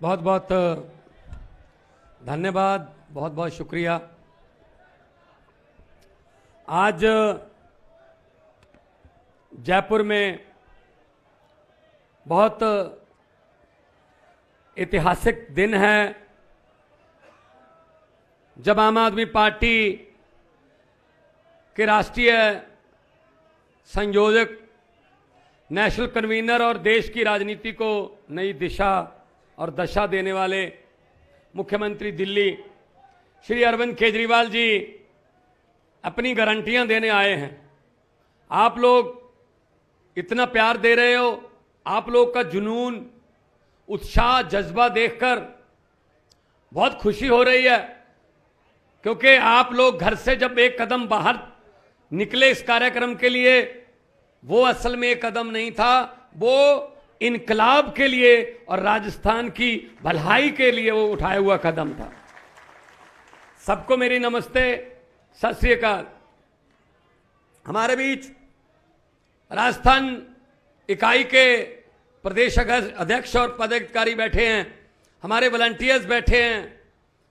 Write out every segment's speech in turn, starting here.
बहुत बहुत धन्यवाद, बहुत बहुत शुक्रिया। आज जयपुर में बहुत ऐतिहासिक दिन है जब आम आदमी पार्टी के राष्ट्रीय संयोजक, नेशनल कन्वीनर और देश की राजनीति को नई दिशा और दशा देने वाले मुख्यमंत्री दिल्ली श्री अरविंद केजरीवाल जी अपनी गारंटियां देने आए हैं। आप लोग इतना प्यार दे रहे हो, आप लोग का जुनून, उत्साह, जज्बा देखकर बहुत खुशी हो रही है, क्योंकि आप लोग घर से जब एक कदम बाहर निकले इस कार्यक्रम के लिए, वो असल में एक कदम नहीं था, वो इनकलाब के लिए और राजस्थान की भलाई के लिए वो उठाया हुआ कदम था। सबको मेरी नमस्ते, सत श्री अकाल। हमारे बीच राजस्थान इकाई के प्रदेश अध्यक्ष और पदाधिकारी बैठे हैं, हमारे वॉलंटियर्स बैठे हैं,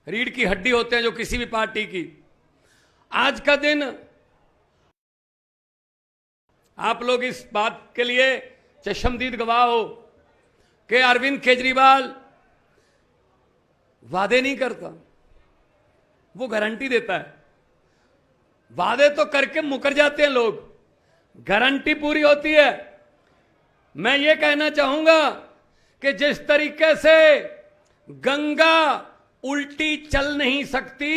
रीढ़ की हड्डी होते हैं जो किसी भी पार्टी की। आज का दिन आप लोग इस बात के लिए चश्मदीद गवाह हो कि अरविंद केजरीवाल वादे नहीं करता, वो गारंटी देता है। वादे तो करके मुकर जाते हैं लोग, गारंटी पूरी होती है। मैं ये कहना चाहूंगा कि जिस तरीके से गंगा उल्टी चल नहीं सकती,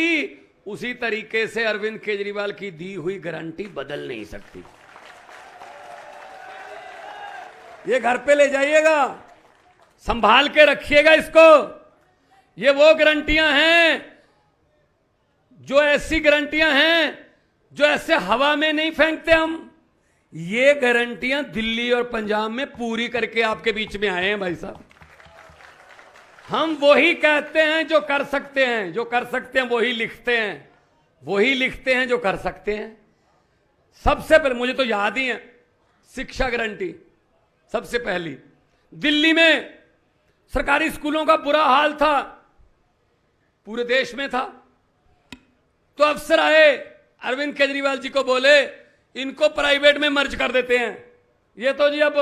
उसी तरीके से अरविंद केजरीवाल की दी हुई गारंटी बदल नहीं सकती। ये घर पे ले जाइएगा, संभाल के रखिएगा इसको। ये वो गारंटियां हैं, जो ऐसी गारंटियां हैं जो ऐसे हवा में नहीं फेंकते हम। ये गारंटियां दिल्ली और पंजाब में पूरी करके आपके बीच में आए हैं भाई साहब। हम वही कहते हैं जो कर सकते हैं, जो कर सकते हैं वही लिखते हैं, वही लिखते हैं जो कर सकते हैं। सबसे पहले मुझे तो याद ही है, शिक्षा गारंटी सबसे पहली। दिल्ली में सरकारी स्कूलों का बुरा हाल था, पूरे देश में था, तो अफसर आए, अरविंद केजरीवाल जी को बोले इनको प्राइवेट में मर्ज कर देते हैं, ये तो जी अब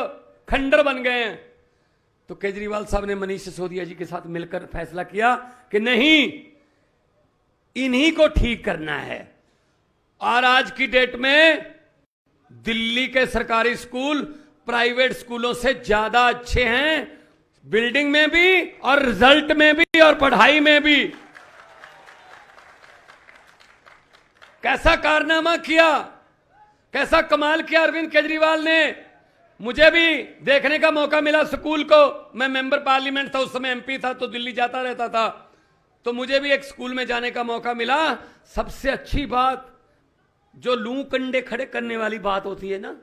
खंडर बन गए हैं। तो केजरीवाल साहब ने मनीष सिसोदिया जी के साथ मिलकर फैसला किया कि नहीं, इन्हीं को ठीक करना है। और आज की डेट में दिल्ली के सरकारी स्कूल प्राइवेट स्कूलों से ज्यादा अच्छे हैं, बिल्डिंग में भी और रिजल्ट में भी और पढ़ाई में भी। कैसा कारनामा किया, कैसा कमाल किया अरविंद केजरीवाल ने। मुझे भी देखने का मौका मिला स्कूल को, मैं मेंबर पार्लियामेंट था उस समय, एमपी था, तो दिल्ली जाता रहता था, तो मुझे भी एक स्कूल में जाने का मौका मिला। सबसे अच्छी बात, जो लू कंडे खड़े करने वाली बात होती है ना,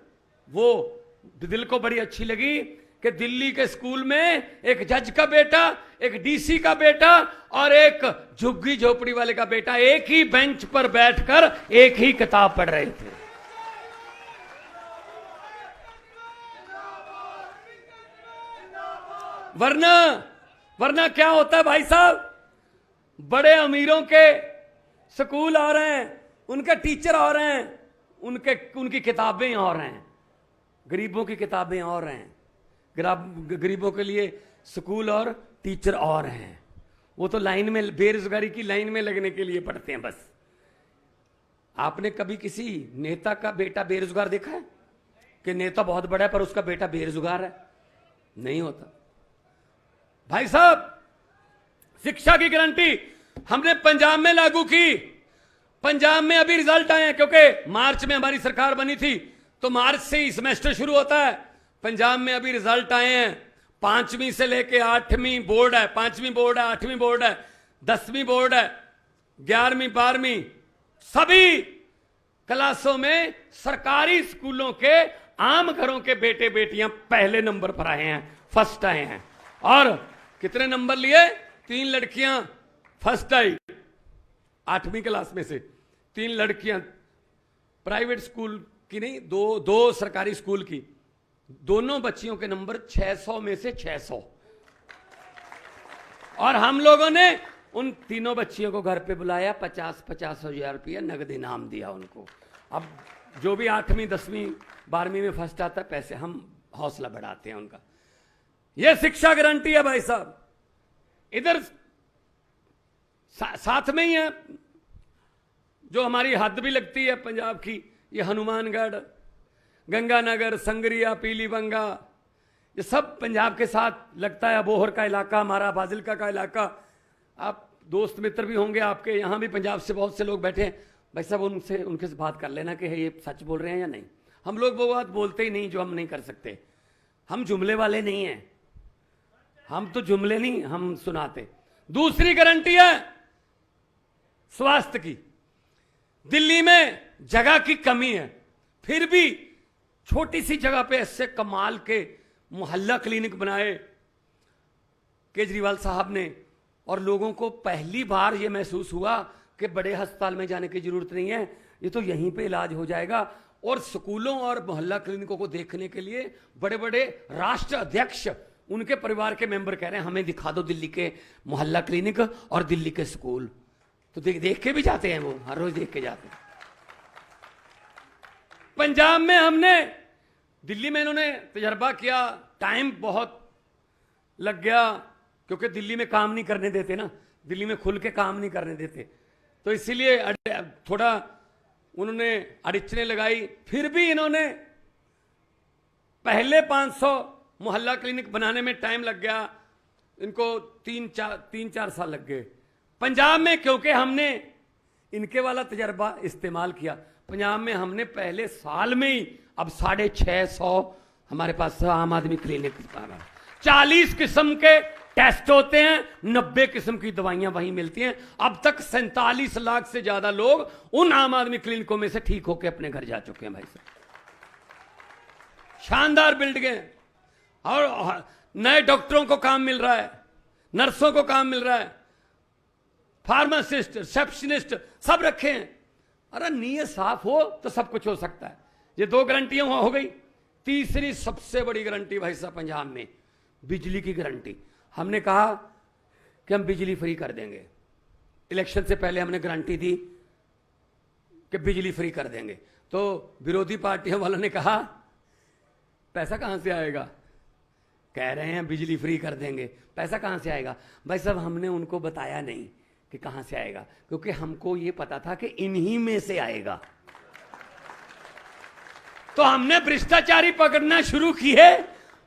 वो दिल को बड़ी अच्छी लगी कि दिल्ली के स्कूल में एक जज का बेटा, एक डीसी का बेटा और एक झुग्गी झोपड़ी वाले का बेटा एक ही बेंच पर बैठकर एक ही किताब पढ़ रहे थे। वरना क्या होता है भाई साहब, बड़े अमीरों के स्कूल आ रहे हैं, उनके टीचर आ रहे हैं, उनकी किताबें और हैं, गरीबों की किताबें और हैं, गरीबों के लिए स्कूल और टीचर और हैं। वो तो लाइन में, बेरोजगारी की लाइन में लगने के लिए पढ़ते हैं बस। आपने कभी किसी नेता का बेटा बेरोजगार देखा है कि नेता बहुत बड़ा है पर उसका बेटा बेरोजगार है? नहीं होता भाई साहब। शिक्षा की गारंटी हमने पंजाब में लागू की। पंजाब में अभी रिजल्ट आए हैं, क्योंकि मार्च में हमारी सरकार बनी थी, तो मार्च से ही सेमेस्टर शुरू होता है। पंजाब में अभी रिजल्ट आए हैं, 5वीं से लेके 8वीं बोर्ड है, 5वीं बोर्ड है, 8वीं बोर्ड है, 10वीं बोर्ड है, 11वीं 12वीं, सभी क्लासों में सरकारी स्कूलों के आम घरों के बेटे बेटियां पहले नंबर पर आए हैं, फर्स्ट आए हैं। और कितने नंबर लिए? 3 लड़कियां फर्स्ट आई 8वीं क्लास में से, 3 लड़कियां प्राइवेट स्कूल की नहीं, दो सरकारी स्कूल की। दोनों बच्चियों के नंबर 600 में से 600। और हम लोगों ने उन तीनों बच्चियों को घर पे बुलाया, 50-50 हजार रुपया नगद इनाम दिया उनको। अब जो भी 8वीं 10वीं 12वीं में फर्स्ट आता है, पैसे हम हौसला बढ़ाते हैं उनका। यह शिक्षा गारंटी है भाई साहब। इधर साथ में ही है जो हमारी हद भी लगती है पंजाब की, ये हनुमानगढ़, गंगानगर, संगरिया, पीलीबंगा, ये सब पंजाब के साथ लगता है। अबोहर का इलाका हमारा, फाजिलका का इलाका। आप दोस्त मित्र भी होंगे आपके, यहाँ भी पंजाब से बहुत से लोग बैठे हैं भाई साहब, उनके से बात कर लेना कि ये सच बोल रहे हैं या नहीं। हम लोग वो बात बोलते ही नहीं जो हम नहीं कर सकते। हम जुमले वाले नहीं हैं, हम तो जुमले नहीं हम सुनाते। दूसरी गारंटी है स्वास्थ्य की। दिल्ली में जगह की कमी है, फिर भी छोटी सी जगह पे ऐसे कमाल के मोहल्ला क्लिनिक बनाए केजरीवाल साहब ने, और लोगों को पहली बार यह महसूस हुआ कि बड़े अस्पताल में जाने की जरूरत नहीं है, ये तो यहीं पे इलाज हो जाएगा। और स्कूलों और मोहल्ला क्लिनिकों को देखने के लिए बड़े बड़े राष्ट्र अध्यक्ष, उनके परिवार के मेंबर कह रहे हैं हमें दिखा दो दिल्ली के मोहल्ला क्लिनिक और दिल्ली के स्कूल। तो देख के भी जाते हैं, वो हर रोज देख के जाते हैं। पंजाब में हमने, दिल्ली में इन्होंने तजर्बा किया, टाइम बहुत लग गया क्योंकि दिल्ली में काम नहीं करने देते ना, दिल्ली में खुल के काम नहीं करने देते, तो इसीलिए थोड़ा उन्होंने अड़चने लगाई। फिर भी इन्होंने पहले 500 मोहल्ला क्लिनिक बनाने में टाइम लग गया, इनको 3-4 साल लग गए। पंजाब में क्योंकि हमने इनके वाला तजर्बा इस्तेमाल किया, पंजाब में हमने पहले साल में ही अब 650 हमारे पास आम आदमी क्लिनिक, 40 किस्म के टेस्ट होते हैं, 90 किस्म की दवाइयां वहीं मिलती हैं। अब तक 47 लाख से ज्यादा लोग उन आम आदमी क्लिनिकों में से ठीक होकर अपने घर जा चुके हैं भाई साहब। शानदार बिल्डिंगें, और नए डॉक्टरों को काम मिल रहा है, नर्सों को काम मिल रहा है, फार्मासिस्ट, रिसेप्शनिस्ट सब रखे हैं। अरे नीयत साफ हो तो सब कुछ हो सकता है। ये 2 गारंटियां हो गई। तीसरी सबसे बड़ी गारंटी भाई साहब पंजाब में बिजली की गारंटी। हमने कहा कि हम बिजली फ्री कर देंगे। इलेक्शन से पहले हमने गारंटी दी कि बिजली फ्री कर देंगे, तो विरोधी पार्टियों वालों ने कहा पैसा कहां से आएगा, कह रहे हैं बिजली फ्री कर देंगे, पैसा कहां से आएगा। भाई साहब हमने उनको बताया नहीं कि कहां से आएगा, क्योंकि हमको यह पता था कि इन्हीं में से आएगा। तो हमने भ्रष्टाचारी पकड़ना शुरू किए।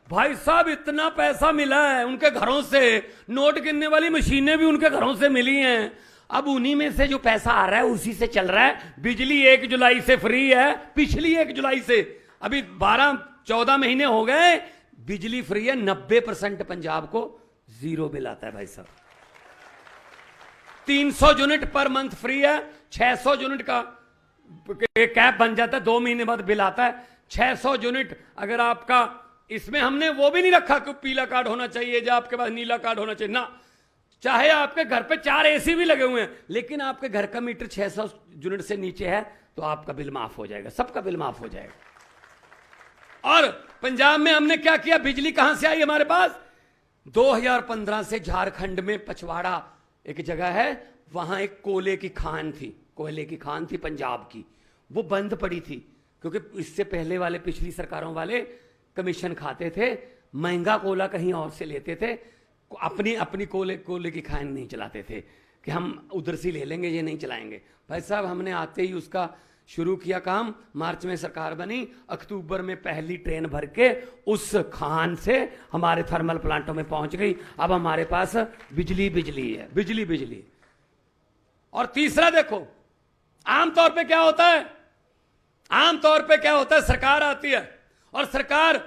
भाई साहब इतना पैसा मिला है उनके घरों से, नोट गिनने वाली मशीनें भी उनके घरों से मिली हैं। अब उन्हीं में से जो पैसा आ रहा है उसी से चल रहा है। बिजली 1 जुलाई से फ्री है, पिछली 1 जुलाई से, अभी 12-14 महीने हो गए बिजली फ्री है। 90% पंजाब को 0 बिल आता है भाई साहब। 300 यूनिट पर मंथ फ्री है, 600 यूनिट का कैप बन जाता है, 2 महीने बाद बिल आता है। 600 यूनिट अगर आपका, इसमें हमने वो भी नहीं रखा कि पीला कार्ड होना चाहिए या आपके पास नीला कार्ड होना चाहिए ना, चाहे आपके घर पे 4 एसी भी लगे हुए हैं, लेकिन आपके घर का मीटर 600 यूनिट से नीचे है तो आपका बिल माफ हो जाएगा, सबका बिल माफ हो जाएगा। और पंजाब में हमने क्या किया, बिजली कहां से आई हमारे पास, 2015 से झारखंड में पचवाड़ा एक जगह है, वहां एक कोयले की खान थी पंजाब की, वो बंद पड़ी थी क्योंकि इससे पहले वाले पिछली सरकारों वाले कमीशन खाते थे, महंगा कोयला कहीं और से लेते थे, अपनी कोयले की खान नहीं चलाते थे कि हम उधर से ले लेंगे, ये नहीं चलाएंगे। भाई साहब हमने आते ही उसका शुरू किया काम, मार्च में सरकार बनी, अक्टूबर में पहली ट्रेन भर के उस खान से हमारे थर्मल प्लांटों में पहुंच गई। अब हमारे पास बिजली है, बिजली। और तीसरा देखो, आमतौर पे क्या होता है, सरकार आती है और सरकार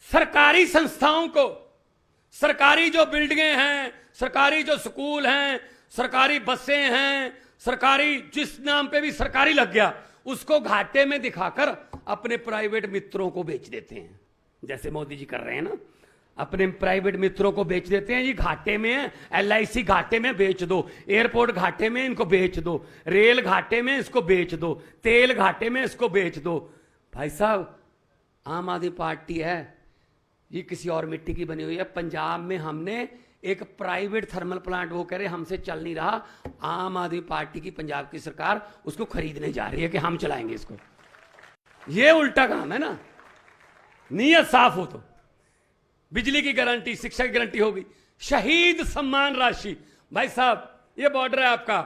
सरकारी संस्थाओं को, सरकारी जो बिल्डिंगें हैं, सरकारी जो स्कूल हैं, सरकारी बसें हैं, सरकारी जिस नाम पे भी सरकारी लग गया, उसको घाटे में दिखाकर अपने प्राइवेट मित्रों को बेच देते हैं, जैसे मोदी जी कर रहे हैं ना, अपने प्राइवेट मित्रों को बेच देते हैं। ये घाटे में है, LIC घाटे में बेच दो, एयरपोर्ट घाटे में इनको बेच दो, रेल घाटे में इसको बेच दो, तेल घाटे में इसको बेच दो। भाई साहब आम आदमी पार्टी है, ये किसी और मिट्टी की बनी हुई है। पंजाब में हमने एक प्राइवेट थर्मल प्लांट वो कह रहे हमसे चल नहीं रहा, आम आदमी पार्टी की पंजाब की सरकार उसको खरीदने जा रही है कि हम चलाएंगे इसको। ये उल्टा काम है ना। नीयत साफ हो तो बिजली की गारंटी, शिक्षा की गारंटी होगी। शहीद सम्मान राशि, भाई साहब ये बॉर्डर है आपका,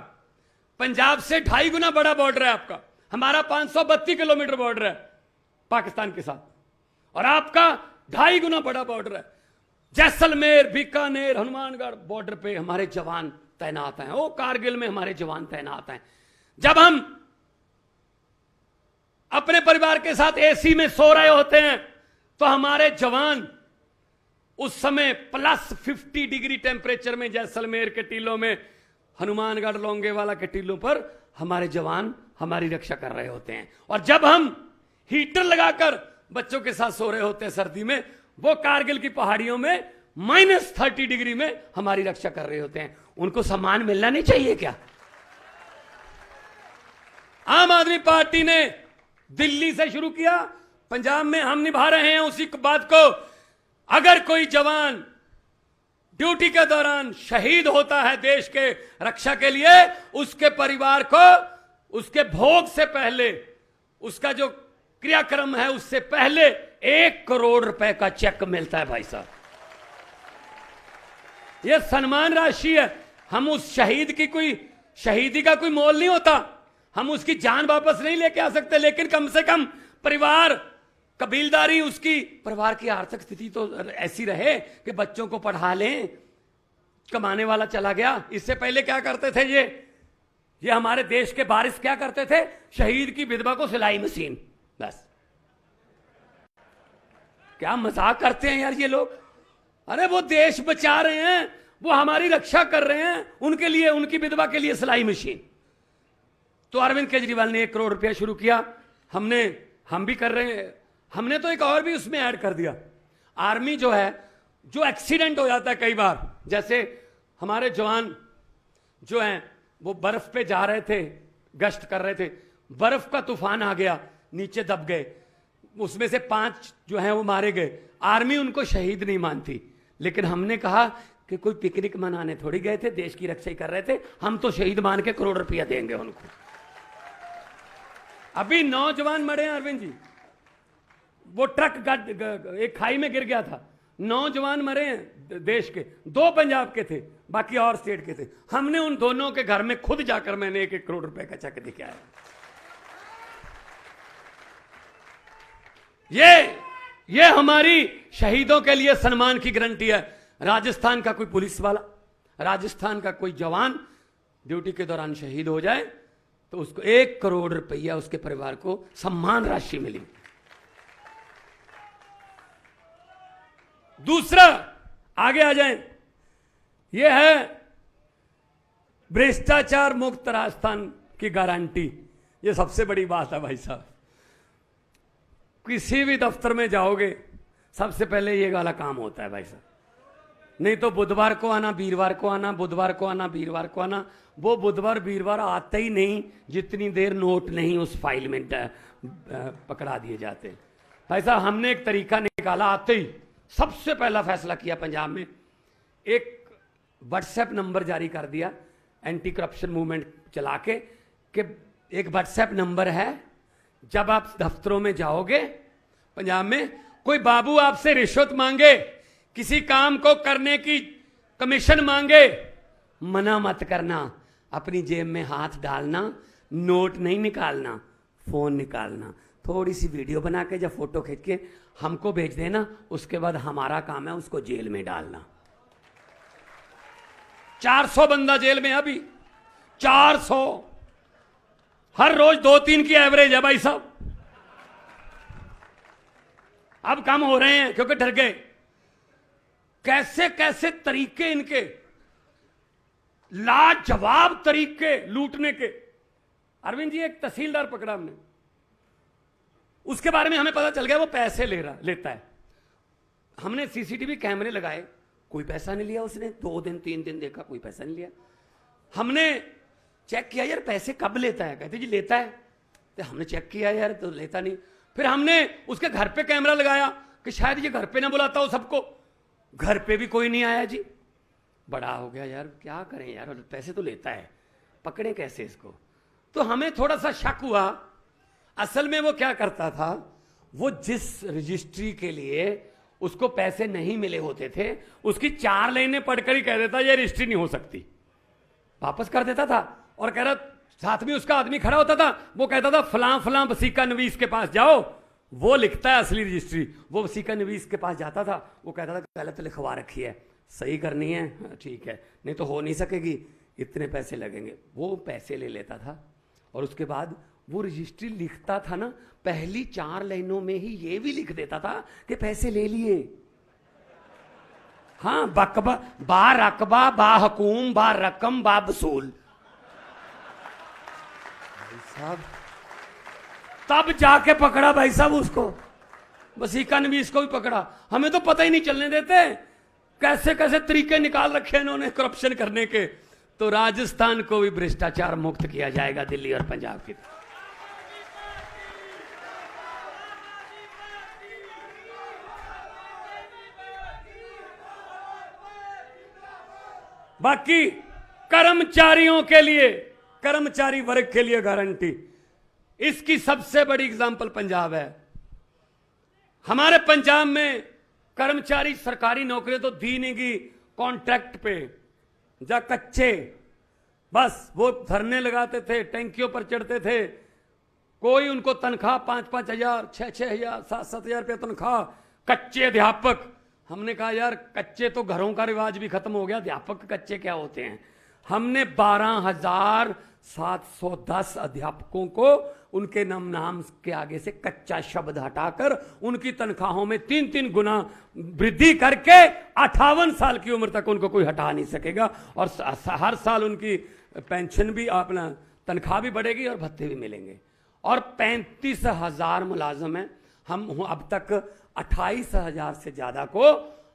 पंजाब से 2.5 गुना बड़ा बॉर्डर है आपका। हमारा 532 किलोमीटर बॉर्डर है पाकिस्तान के साथ, और आपका 2.5 गुना बड़ा बॉर्डर है। जैसलमेर, बीकानेर, हनुमानगढ़ बॉर्डर पे हमारे जवान तैनात हैं। ओ कारगिल में हमारे जवान तैनात हैं। जब हम अपने परिवार के साथ एसी में सो रहे होते हैं तो हमारे जवान उस समय +50 डिग्री टेम्परेचर में जैसलमेर के टीलों में, हनुमानगढ़ लोंगेवाला के टीलों पर हमारे जवान हमारी रक्षा कर रहे होते हैं। और जब हम हीटर लगाकर बच्चों के साथ सो रहे होते हैं सर्दी में, वो कारगिल की पहाड़ियों में -30 डिग्री में हमारी रक्षा कर रहे होते हैं। उनको सम्मान मिलना नहीं चाहिए क्या? आम आदमी पार्टी ने दिल्ली से शुरू किया, पंजाब में हम निभा रहे हैं उसी बात को। अगर कोई जवान ड्यूटी के दौरान शहीद होता है देश के रक्षा के लिए, उसके परिवार को उसके भोग से पहले, उसका जो क्रियाक्रम है उससे पहले 1 करोड़ रुपए का चेक मिलता है भाई साहब। यह सम्मान राशि है। हम उस शहीद की कोई शहीदी का कोई मोल नहीं होता, हम उसकी जान वापस नहीं लेके आ सकते, लेकिन कम से कम परिवार, कबीलदारी, उसकी परिवार की आर्थिक स्थिति तो ऐसी रहे कि बच्चों को पढ़ा लें। कमाने वाला चला गया। इससे पहले क्या करते थे ये हमारे देश के वारिस क्या करते थे? शहीद की विधवा को सिलाई मशीन, बस। क्या मजाक करते हैं यार ये लोग। अरे वो देश बचा रहे हैं, वो हमारी रक्षा कर रहे हैं, उनके लिए, उनकी विधवा के लिए सिलाई मशीन। तो अरविंद केजरीवाल ने 1 करोड़ रुपया शुरू किया। हम भी कर रहे हैं। हमने तो एक और भी उसमें ऐड कर दिया। आर्मी जो है, जो एक्सीडेंट हो जाता है कई बार, जैसे हमारे जवान जो हैं वो बर्फ पे जा रहे थे, गश्त कर रहे थे, बर्फ का तूफान आ गया, नीचे दब गए, उसमें से 5 जो हैं वो मारे गए। आर्मी उनको शहीद नहीं मानती, लेकिन हमने कहा कि कोई पिकनिक मनाने थोड़ी गए थे, देश की रक्षा ही कर रहे थे, हम तो शहीद मान के 1 करोड़ रुपया देंगे उनको। अभी 9 जवान मरे हैं अरविंद जी, वो ट्रक एक खाई में गिर गया था, 9 जवान मरे हैं देश के, 2 पंजाब के थे, बाकी और स्टेट के थे। हमने उन दोनों के घर में खुद जाकर मैंने 1-1 करोड़ रुपए का चेक दिखाया। ये हमारी शहीदों के लिए सम्मान की गारंटी है। राजस्थान का कोई पुलिस वाला, राजस्थान का कोई जवान ड्यूटी के दौरान शहीद हो जाए तो उसको 1 करोड़ रुपया उसके परिवार को सम्मान राशि मिली। दूसरा, आगे आ जाएं, यह है भ्रष्टाचार मुक्त राजस्थान की गारंटी। यह सबसे बड़ी बात है भाई साहब। किसी भी दफ्तर में जाओगे सबसे पहले ये वाला काम होता है भाई साहब। नहीं तो बुधवार को आना, वीरवार को आना, बुधवार को आना, वीरवार को आना। वो बुधवार वीरवार आते ही नहीं जितनी देर नोट नहीं उस फाइल में पकड़ा दिए जाते। भाई साहब हमने एक तरीका निकाला, आते ही सबसे पहला फैसला किया पंजाब में, एक व्हाट्सएप नंबर जारी कर दिया एंटी करप्शन मूवमेंट चला के, कि एक व्हाट्सएप नंबर है, जब आप दफ्तरों में जाओगे पंजाब में, कोई बाबू आपसे रिश्वत मांगे, किसी काम को करने की कमीशन मांगे, मना मत करना, अपनी जेब में हाथ डालना, नोट नहीं निकालना, फोन निकालना, थोड़ी सी वीडियो बना के या फोटो खींच के हमको भेज देना, उसके बाद हमारा काम है उसको जेल में डालना। 400 बंदा जेल में, अभी 400, हर रोज 2-3 की एवरेज है भाई साहब। अब कम हो रहे हैं क्योंकि डर गए। कैसे कैसे तरीके इनके, लाजवाब तरीके लूटने के। अरविंद जी, एक तहसीलदार पकड़ा हमने, उसके बारे में हमें पता चल गया वो पैसे लेता है। हमने सीसीटीवी कैमरे लगाए, कोई पैसा नहीं लिया उसने। 2 दिन 3 दिन देखा, कोई पैसा नहीं लिया। हमने चेक किया, यार पैसे कब लेता है? कहते जी लेता है। तो हमने चेक किया, यार तो लेता नहीं। फिर हमने उसके घर पे कैमरा लगाया कि शायद ये घर पे ना बुलाता हो सबको। घर पे भी कोई नहीं आया जी। बड़ा हो गया यार, क्या करें यार, पैसे तो लेता है, पकड़े कैसे इसको। तो हमें थोड़ा सा शक हुआ। असल में वो क्या करता था, वो जिस रजिस्ट्री के लिए उसको पैसे नहीं मिले होते थे, उसकी 4 लाइनें पढ़कर ही कह देता ये रजिस्ट्री नहीं हो सकती, वापस कर देता था। और कह रहा, साथ में उसका आदमी खड़ा होता था, वो कहता था फलां फलां वसीका नवीस के पास जाओ, वो लिखता है असली रजिस्ट्री। वो वसीका नवीस के पास जाता था, वो कहता था गलत लिखवा रखी है, सही करनी है, ठीक है, नहीं तो हो नहीं सकेगी, इतने पैसे लगेंगे। वो पैसे ले लेता था और उसके बाद वो रजिस्ट्री लिखता था ना, पहली 4 लाइनों में ही ये भी लिख देता था कि पैसे ले लिए। हाँ, बकबा बा रकबा बा हकूम बा रकम बा वसूल। भाई साहब तब जाके पकड़ा भाई साहब उसको, वसीका नवीस को भी पकड़ा। हमें तो पता ही नहीं चलने देते, कैसे कैसे तरीके निकाल रखे इन्होंने करप्शन करने के। तो राजस्थान को भी भ्रष्टाचार मुक्त किया जाएगा, दिल्ली और पंजाब की। बाकी कर्मचारियों के लिए, कर्मचारी वर्ग के लिए गारंटी, इसकी सबसे बड़ी एग्जांपल पंजाब है। हमारे पंजाब में कर्मचारी सरकारी नौकरी तो दी नहीं गई, कॉन्ट्रैक्ट पे जा कच्चे, बस वो धरने लगाते थे, टैंकियों पर चढ़ते थे, कोई उनको तनख्वाह 5-5 हजार 6-6 हजार 7-7 हजार रुपया तनख्वाह। कच्चे अध्यापक, हमने कहा यार कच्चे तो घरों का रिवाज भी खत्म हो गया, अध्यापक कच्चे क्या होते हैं। हमने 12,710 अध्यापकों को उनके नाम के आगे से कच्चा शब्द हटाकर उनकी तनख्वाहों में 3-3 गुना वृद्धि करके 58 साल की उम्र तक उनको कोई हटा नहीं सकेगा। और हर साल उनकी पेंशन भी, अपना तनख्वाह भी बढ़ेगी और भत्ते भी मिलेंगे। और 35,000 मुलाजम हैं। हम अब तक 28,000 से ज्यादा को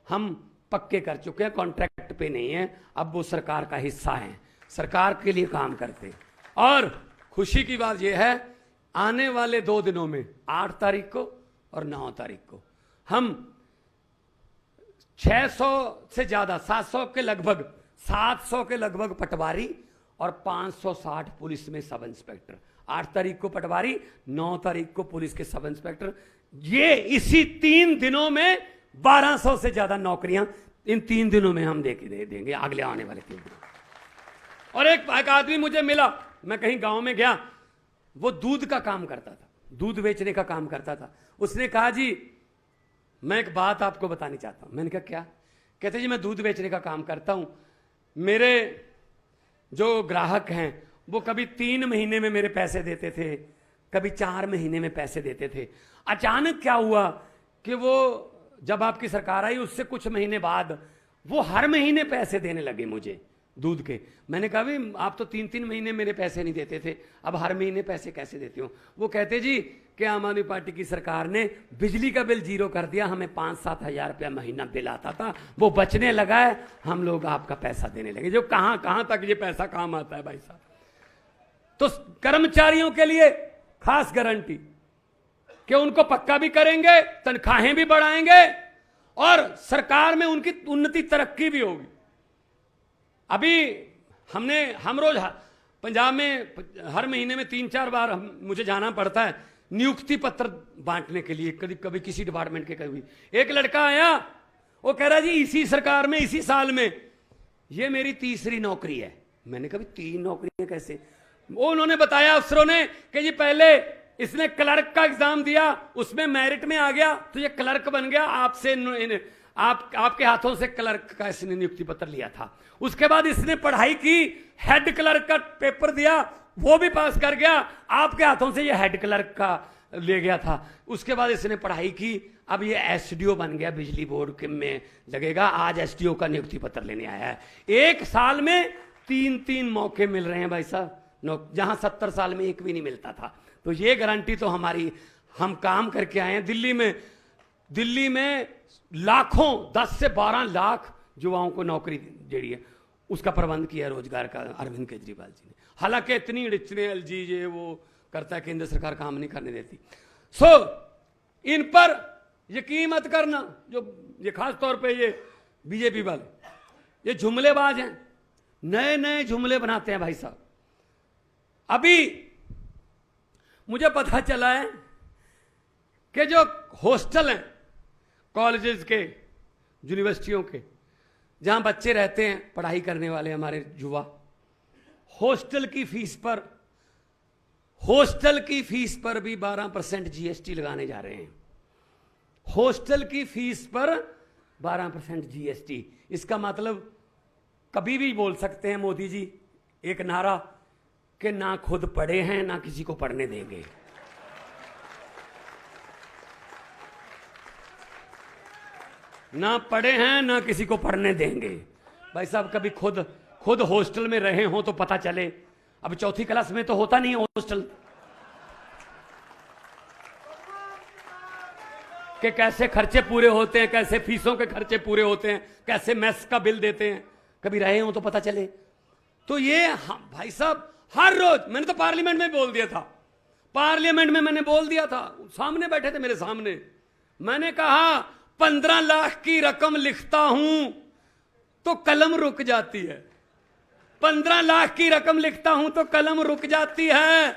हम पक्के कर चुके हैं, कॉन्ट्रैक्ट पे नहीं है, अब वो सरकार का हिस्सा है, सरकार के लिए काम करते। और खुशी की बात यह है, आने वाले 2 दिनों में 8 तारीख को और 9 तारीख को हम 600 से ज्यादा 700 के लगभग 700 के लगभग पटवारी और 560 पुलिस में सब इंस्पेक्टर, 8 तारीख को पटवारी, 9 तारीख को पुलिस के सब इंस्पेक्टर, ये इसी 3 दिनों में 1200 से ज्यादा नौकरियां इन 3 दिनों में हम दे देंगे, अगले आने वाले 3 दिनों। और एक आदमी मुझे मिला, मैं कहीं गांव में गया, वो दूध का काम करता था, दूध बेचने का काम करता था। उसने कहा जी मैं एक बात आपको बतानी चाहता हूं। मैंने कहा क्या? कहते जी मैं दूध बेचने का काम करता हूं, मेरे जो ग्राहक हैं वो कभी 3 महीने में मेरे पैसे देते थे, कभी 4 महीने में पैसे देते थे। अचानक क्या हुआ कि वो जब आपकी सरकार आई उससे कुछ महीने बाद वो हर महीने पैसे देने लगे मुझे दूध के। मैंने कहा भाई आप तो 3-3 महीने मेरे पैसे नहीं देते थे, अब हर महीने पैसे कैसे देते हो? वो कहते जी कि आम आदमी पार्टी की सरकार ने बिजली का बिल 0 कर दिया, हमें 5-7 हजार रुपया महीना बिल आता था, वो बचने लगा है, हम लोग आपका पैसा देने लगे। जो कहां तक ये पैसा काम आता है भाई साहब। तो कर्मचारियों के लिए खास गारंटी कि उनको पक्का भी करेंगे, तनख्वाहें भी बढ़ाएंगे और सरकार में उनकी उन्नति तरक्की भी होगी। अभी हम रोज पंजाब में हर महीने में 3-4 बार मुझे जाना पड़ता है नियुक्ति पत्र बांटने के लिए, कभी किसी डिपार्टमेंट के। कभी एक लड़का आया, वो कह रहा जी इसी सरकार में इसी साल में ये मेरी 3री नौकरी है। मैंने कहा 3 नौकरियां कैसे? वो उन्होंने बताया अफसरों ने कि जी पहले इसने क्लर्क का एग्जाम दिया, उसमें मेरिट में आ गया तो ये क्लर्क बन गया, आपके हाथों से क्लर्क का इसने नियुक्ति पत्र लिया था। उसके बाद इसने पढ़ाई की, हेड क्लर्क का पेपर दिया, वो भी पास कर गया, आपके हाथों से ये हेड क्लर्क का ले गया था। उसके बाद इसने पढ़ाई की, अब ये एसडीओ बन गया, बिजली बोर्ड के में लगेगा, आज एसडीओ का नियुक्ति पत्र लेने आया है। 1 साल में 3-3 मौके मिल रहे हैं भाई साहब, जहां 70 साल में एक भी नहीं मिलता था। तो ये गारंटी तो हमारी, हम काम करके आए हैं। दिल्ली में लाखों 10 से 12 लाख युवाओं को नौकरी जेड़ी है उसका प्रबंध किया रोजगार का अरविंद केजरीवाल जी ने। हालांकि इतनी एल जी ये वो करता है, केंद्र सरकार काम नहीं करने देती। इन पर यकीन मत करना, जो ये खास तौर पे ये बीजेपी वाले, ये जुमलेबाज हैं, नए नए जुमले बनाते हैं भाई साहब। अभी मुझे पता चला है कि जो हॉस्टल हैं कॉलेजेस के, यूनिवर्सिटियों के, जहां बच्चे रहते हैं पढ़ाई करने वाले हमारे युवा, हॉस्टल की फीस पर भी 12% जीएसटी लगाने जा रहे हैं। हॉस्टल की फीस पर 12% जीएसटी। इसका मतलब कभी भी बोल सकते हैं मोदी जी एक नारा कि ना खुद पढ़े हैं ना किसी को पढ़ने देंगे। ना पढ़े हैं ना किसी को पढ़ने देंगे। भाई साहब कभी खुद हॉस्टल में रहे हो तो पता चले। अब चौथी क्लास में तो होता नहीं है हॉस्टल, कि कैसे खर्चे पूरे होते हैं, कैसे फीसों के खर्चे पूरे होते हैं, कैसे मेस का बिल देते हैं। कभी रहे हो तो पता चले। तो ये भाई साहब हर रोज, मैंने तो पार्लियामेंट में बोल दिया था, मैंने बोल दिया था, सामने बैठे थे मेरे सामने, मैंने कहा 15 लाख की रकम लिखता हूं तो कलम रुक जाती है। 15 लाख की रकम लिखता हूं तो कलम रुक जाती है।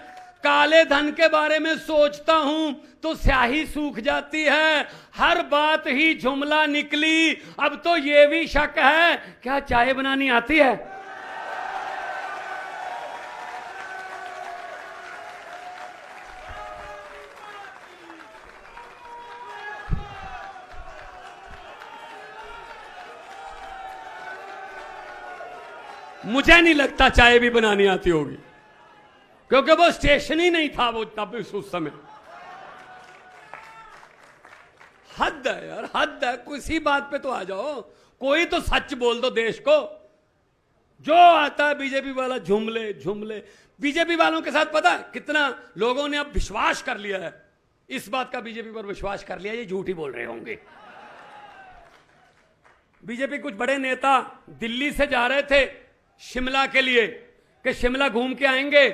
काले धन के बारे में सोचता हूं तो स्याही सूख जाती है। हर बात ही जुमला निकली। अब तो यह भी शक है, क्या चाय बनानी आती है? मुझे नहीं लगता चाय भी बनानी आती होगी, क्योंकि वो स्टेशन ही नहीं था वो तब उस समय। हद है यार, हद है। किसी बात पे तो आ जाओ, कोई तो सच बोल दो देश को। जो आता है बीजेपी वाला झुमले। बीजेपी वालों के साथ पता है कितना लोगों ने अब विश्वास कर लिया है, इस बात का बीजेपी पर विश्वास कर लिया, ये झूठ ही बोल रहे होंगे। बीजेपी कुछ बड़े नेता दिल्ली से जा रहे थे शिमला के लिए, कि शिमला घूम के आएंगे,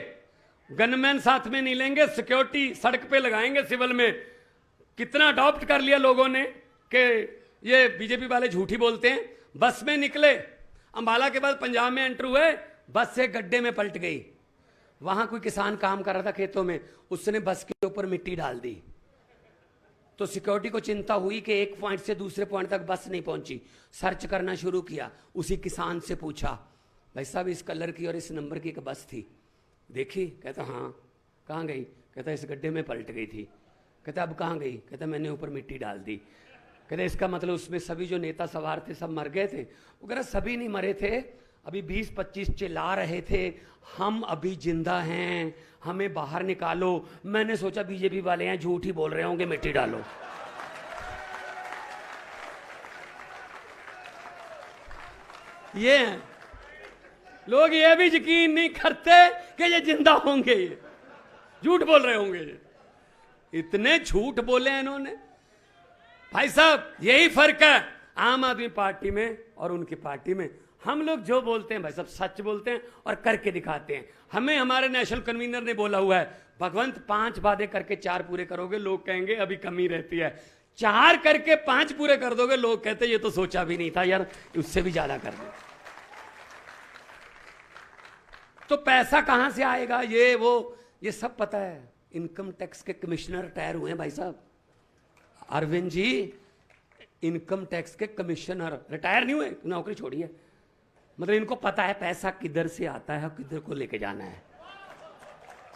गनमैन साथ में नहीं लेंगे, सिक्योरिटी सड़क पे लगाएंगे सिविल में। कितना अडॉप्ट कर लिया लोगों ने कि ये बीजेपी वाले झूठी बोलते हैं। बस में निकले, अंबाला के बाद पंजाब में एंटर हुए, बस से गड्ढे में पलट गई। वहां कोई किसान काम कर रहा था खेतों में, उसने बस के ऊपर मिट्टी डाल दी। तो सिक्योरिटी को चिंता हुई कि एक पॉइंट से दूसरे पॉइंट तक बस नहीं पहुंची। सर्च करना शुरू किया, उसी किसान से पूछा, भाई साहब इस कलर की और इस नंबर की एक बस थी, देखी? कहता हाँ। कहाँ गई? कहता इस गड्ढे में पलट गई थी। कहता अब कहाँ गई? कहता मैंने ऊपर मिट्टी डाल दी। कहता इसका मतलब उसमें सभी जो नेता सवार थे सब मर गए थे? वो कह रहा सभी नहीं मरे थे, अभी 20-25 चिल्ला रहे थे हम अभी जिंदा हैं, हमें बाहर निकालो। मैंने सोचा बीजेपी वाले हैं झूठ ही बोल रहे होंगे, मिट्टी डालो। ये है लोग, ये भी यकीन नहीं करते कि ये जिंदा होंगे, ये झूठ बोल रहे होंगे। ये इतने झूठ बोले हैं इन्होंने। भाई साहब यही फर्क है आम आदमी पार्टी में और उनकी पार्टी में। हम लोग जो बोलते हैं भाई साहब सच बोलते हैं और करके दिखाते हैं। हमें हमारे नेशनल कन्वीनर ने बोला हुआ है, भगवंत 5 वादे करके 4 पूरे करोगे, लोग कहेंगे अभी कमी रहती है। 4 करके 5 पूरे कर दोगे, लोग कहते ये तो सोचा भी नहीं था यार, उससे भी ज्यादा कर दो। तो पैसा कहां से आएगा? ये सब पता है। इनकम टैक्स के कमिश्नर रिटायर हुए हैं भाई साहब। अरविंद जी इनकम टैक्स के कमिश्नर रिटायर नहीं हुए, नौकरी छोड़ी है। मतलब इनको पता है पैसा किधर से आता है, किधर को लेके जाना है,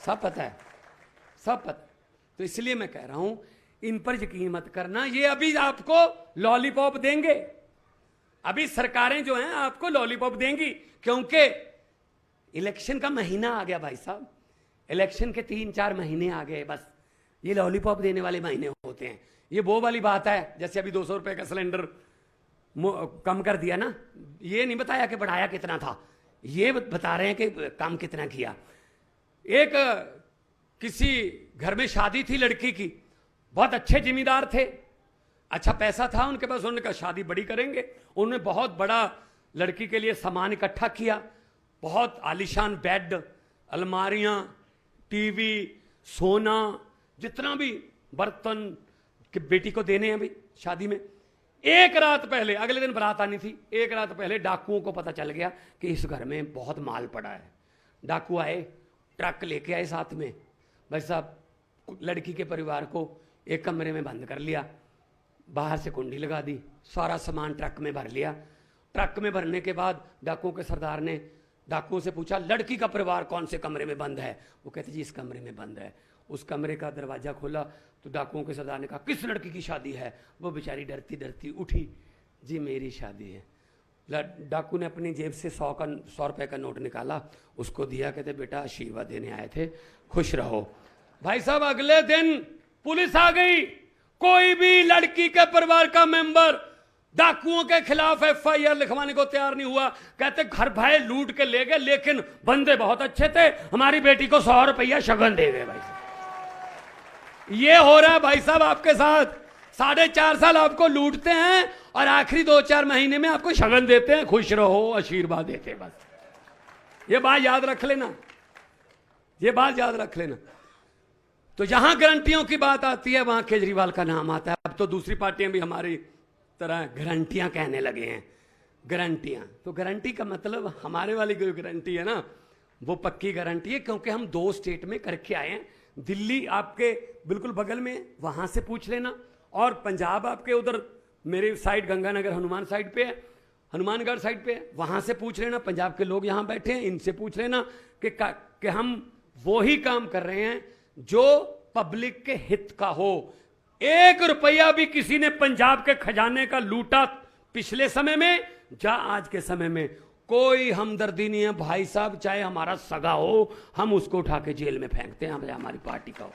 सब पता है, सब पता। तो इसलिए मैं कह रहा हूं इन पर यकीन मत करना। ये अभी आपको लॉलीपॉप देंगे, अभी सरकारें जो हैं आपको लॉलीपॉप देंगी, क्योंकि इलेक्शन का महीना आ गया भाई साहब। इलेक्शन के 3-4 महीने आ गए, बस ये लॉलीपॉप देने वाले महीने होते हैं। ये वो वाली बात है जैसे अभी 200 रुपए का सिलेंडर कम कर दिया ना, ये नहीं बताया कि बढ़ाया कितना था, ये बता रहे हैं कि काम कितना किया। एक किसी घर में शादी थी लड़की की, बहुत अच्छे जिम्मेदार थे, अच्छा पैसा था उनके पास, उन्होंने कहा शादी बड़ी करेंगे। उन्होंने बहुत बड़ा लड़की के लिए सामान इकट्ठा किया, बहुत आलीशान बेड, अलमारियां, टीवी, सोना, जितना भी बर्तन कि बेटी को देने हैं अभी शादी में, एक रात पहले, अगले दिन बारात आनी थी, एक रात पहले डाकुओं को पता चल गया कि इस घर में बहुत माल पड़ा है। डाकू आए, ट्रक लेके आए साथ में। भाई साहब, लड़की के परिवार को एक कमरे में बंद कर लिया, बाहर से कुंडी लगा दी, सारा सामान ट्रक में भर लिया। ट्रक में भरने के बाद डाकुओं के सरदार ने डाकुओं से पूछा, लड़की का परिवार कौन से कमरे में बंद है? वो कहते जी इस कमरे में बंद है। उस कमरे का दरवाजा खोला तो डाकुओं के सरदार ने कहा, किस लड़की की शादी है? वो बेचारी डरती डरती उठी, जी मेरी शादी है। डाकू ने अपनी जेब से 100 रुपए का नोट निकाला, उसको दिया, कहते बेटा आशीर्वाद देने आए थे, खुश रहो। भाई साहब, अगले दिन पुलिस आ गई। कोई भी लड़की के परिवार का मेंबर डाकुओं के खिलाफ FIR लिखवाने को तैयार नहीं हुआ। कहते घर भाई लूट के ले गए, लेकिन बंदे बहुत अच्छे थे, हमारी बेटी को 100 रुपया शगन दे गए। भाई साहब, ये हो रहा है भाई साहब आपके साथ। 4.5 साल आपको लूटते हैं और आखिरी 2-4 महीने में आपको शगन देते हैं, खुश रहो, आशीर्वाद देते हैं। बस ये बात याद रख लेना, ये बात याद रख लेना। तो जहां गारंटियों की बात आती है वहां केजरीवाल का नाम आता है। अब तो दूसरी पार्टियां भी हमारी तरह गारंटियां कहने लगे हैं। गारंटियां, तो गारंटी का मतलब हमारे वाली कोई गारंटी है ना, वो पक्की गारंटी है, क्योंकि हम 2 स्टेट में करके आए हैं। दिल्ली आपके बिल्कुल बगल में, वहां से पूछ लेना, और पंजाब आपके उधर मेरे साइड गंगानगर हनुमान साइड पे है, हनुमानगढ़ साइड पे है, वहां से पूछ लेना। पंजाब के लोग यहां बैठे हैं, इनसे पूछ लेना कि हम वो ही काम कर रहे हैं जो पब्लिक के हित का हो। 1 रुपया भी किसी ने पंजाब के खजाने का लूटा पिछले समय में या आज के समय में, कोई हमदर्दी नहीं है भाई साहब। चाहे हमारा सगा हो, हम उसको उठा के जेल में फेंकते हैं, हमारी पार्टी का हो।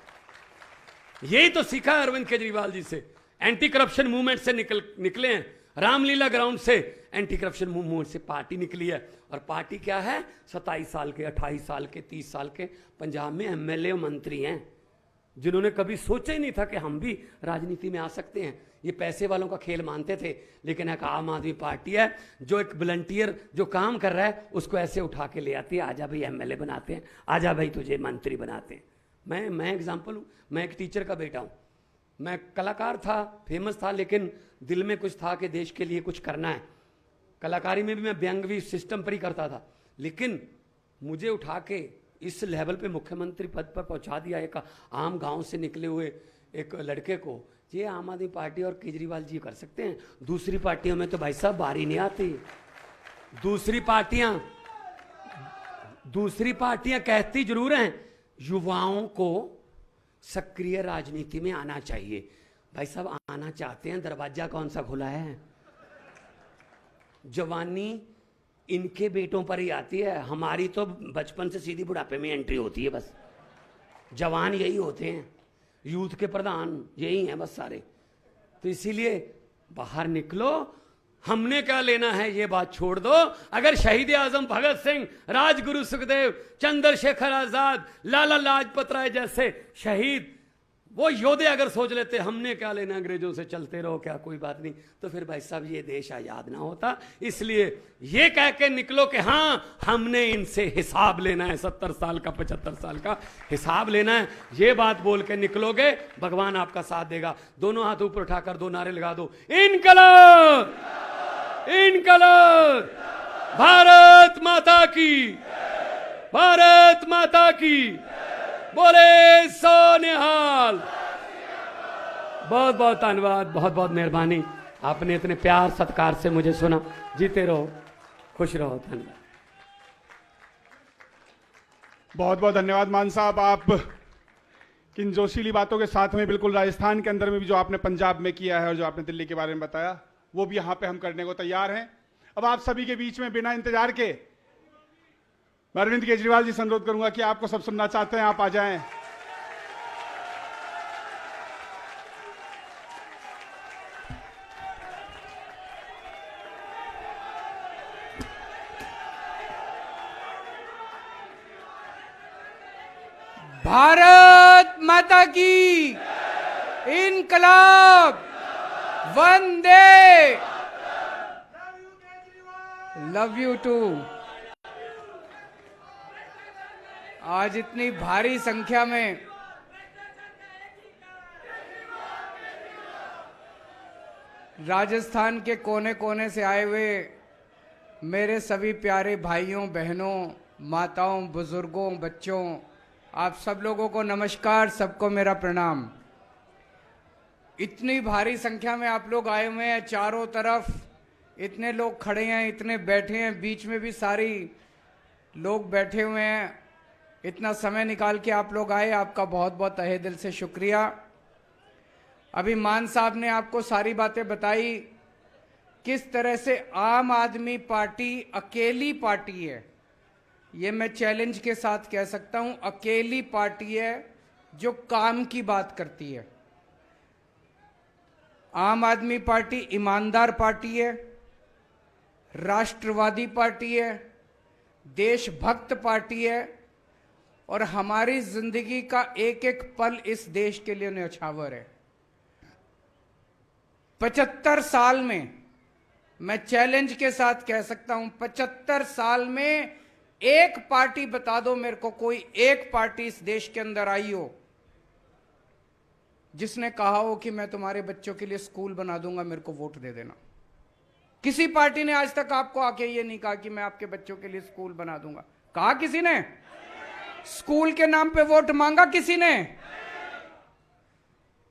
यही तो सीखा है अरविंद केजरीवाल जी से। एंटी करप्शन मूवमेंट से निकले हैं, रामलीला ग्राउंड से एंटी करप्शन मूवमेंट से पार्टी निकली है। और पार्टी क्या है? 27 साल के, 28 साल के, 30 साल के पंजाब में MLA मंत्री हैं, जिन्होंने कभी सोचा ही नहीं था कि हम भी राजनीति में आ सकते हैं। ये पैसे वालों का खेल मानते थे, लेकिन एक आम आदमी पार्टी है जो एक वॉलंटियर जो काम कर रहा है उसको ऐसे उठा के ले आती है, आजा भाई MLA बनाते हैं, आजा भाई तुझे मंत्री बनाते हैं। मैं एग्जाम्पल हूँ, मैं एक टीचर का बेटा हूँ। मैं कलाकार था, फेमस था, लेकिन दिल में कुछ था कि देश के लिए कुछ करना है। कलाकारी में भी मैं व्यंग भी सिस्टम पर ही करता था, लेकिन मुझे उठा के इस लेवल पे मुख्यमंत्री पद पर पहुंचा दिया एक आम गांव से निकले हुए एक लड़के को। ये आम आदमी पार्टी और केजरीवाल जी कर सकते हैं। दूसरी पार्टियों में तो भाई साहब बारी नहीं आती। दूसरी पार्टियां कहती जरूर हैं युवाओं को सक्रिय राजनीति में आना चाहिए। भाई साहब आना चाहते हैं, दरवाजा कौन सा खुला है? जवानी इनके बेटों पर ही आती है, हमारी तो बचपन से सीधी बुढ़ापे में एंट्री होती है। बस जवान यही होते हैं, यूथ के प्रधान यही हैं बस सारे। तो इसीलिए बाहर निकलो, हमने क्या लेना है ये बात छोड़ दो। अगर शहीद आजम भगत सिंह, राजगुरु सुखदेव, चंद्रशेखर आजाद, लाला लाजपत राय जैसे शहीद, वो योद्धे अगर सोच लेते हमने क्या लेना अंग्रेजों से, चलते रहो क्या, कोई बात नहीं, तो फिर भाई साहब ये देश आजाद ना होता। इसलिए ये कह के निकलो कि हाँ हमने इनसे हिसाब लेना है, 70 साल का 75 साल का हिसाब लेना है। ये बात बोल के निकलोगे, भगवान आपका साथ देगा। दोनों हाथ ऊपर उठाकर 2 नारे लगा दो, इनकलाब, इनकलाब, भारत माता की, भारत माता की, बोले सोनिहाल। बहुत बहुत धन्यवाद, बहुत बहुत मेहरबानी, आपने इतने प्यार सत्कार से मुझे सुना। जीते रहो, खुश रहो, धन्यवाद। बहुत बहुत धन्यवाद मान साहब। आप किन जोशीली बातों के साथ में बिल्कुल राजस्थान के अंदर में भी जो आपने पंजाब में किया है और जो आपने दिल्ली के बारे में बताया, वो भी यहाँ पे हम करने को तैयार हैं। अब आप सभी के बीच में बिना इंतजार के मैं अरविंद केजरीवाल जी से अनुरोध करूंगा कि आपको सब सुनना चाहते हैं, आप आ जाएं। भारत माता की, इनकलाब, वंदे, लव यू टू। आज इतनी भारी संख्या में राजस्थान के कोने कोने से आए हुए मेरे सभी प्यारे भाइयों बहनों, माताओं, बुजुर्गों, बच्चों, आप सब लोगों को नमस्कार, सबको मेरा प्रणाम। इतनी भारी संख्या में आप लोग आए हुए हैं, चारों तरफ इतने लोग खड़े हैं, इतने बैठे हैं, बीच में भी सारी लोग बैठे हुए हैं। इतना समय निकाल के आप लोग आए, आपका बहुत बहुत तहे दिल से शुक्रिया। अभी मान साहब ने आपको सारी बातें बताई, किस तरह से आम आदमी पार्टी अकेली पार्टी है। ये मैं चैलेंज के साथ कह सकता हूं, अकेली पार्टी है जो काम की बात करती है। आम आदमी पार्टी ईमानदार पार्टी है, राष्ट्रवादी पार्टी है, देशभक्त पार्टी है और हमारी जिंदगी का एक एक पल इस देश के लिए न्यौछावर है। 75 साल में, मैं चैलेंज के साथ कह सकता हूं, 75 साल में एक पार्टी बता दो मेरे को, कोई एक पार्टी इस देश के अंदर आई हो जिसने कहा हो कि मैं तुम्हारे बच्चों के लिए स्कूल बना दूंगा, मेरे को वोट दे देना। किसी पार्टी ने आज तक आपको आके ये नहीं कहा कि मैं आपके बच्चों के लिए स्कूल बना दूंगा। कहा किसी ने? स्कूल के नाम पे वोट मांगा किसी ने?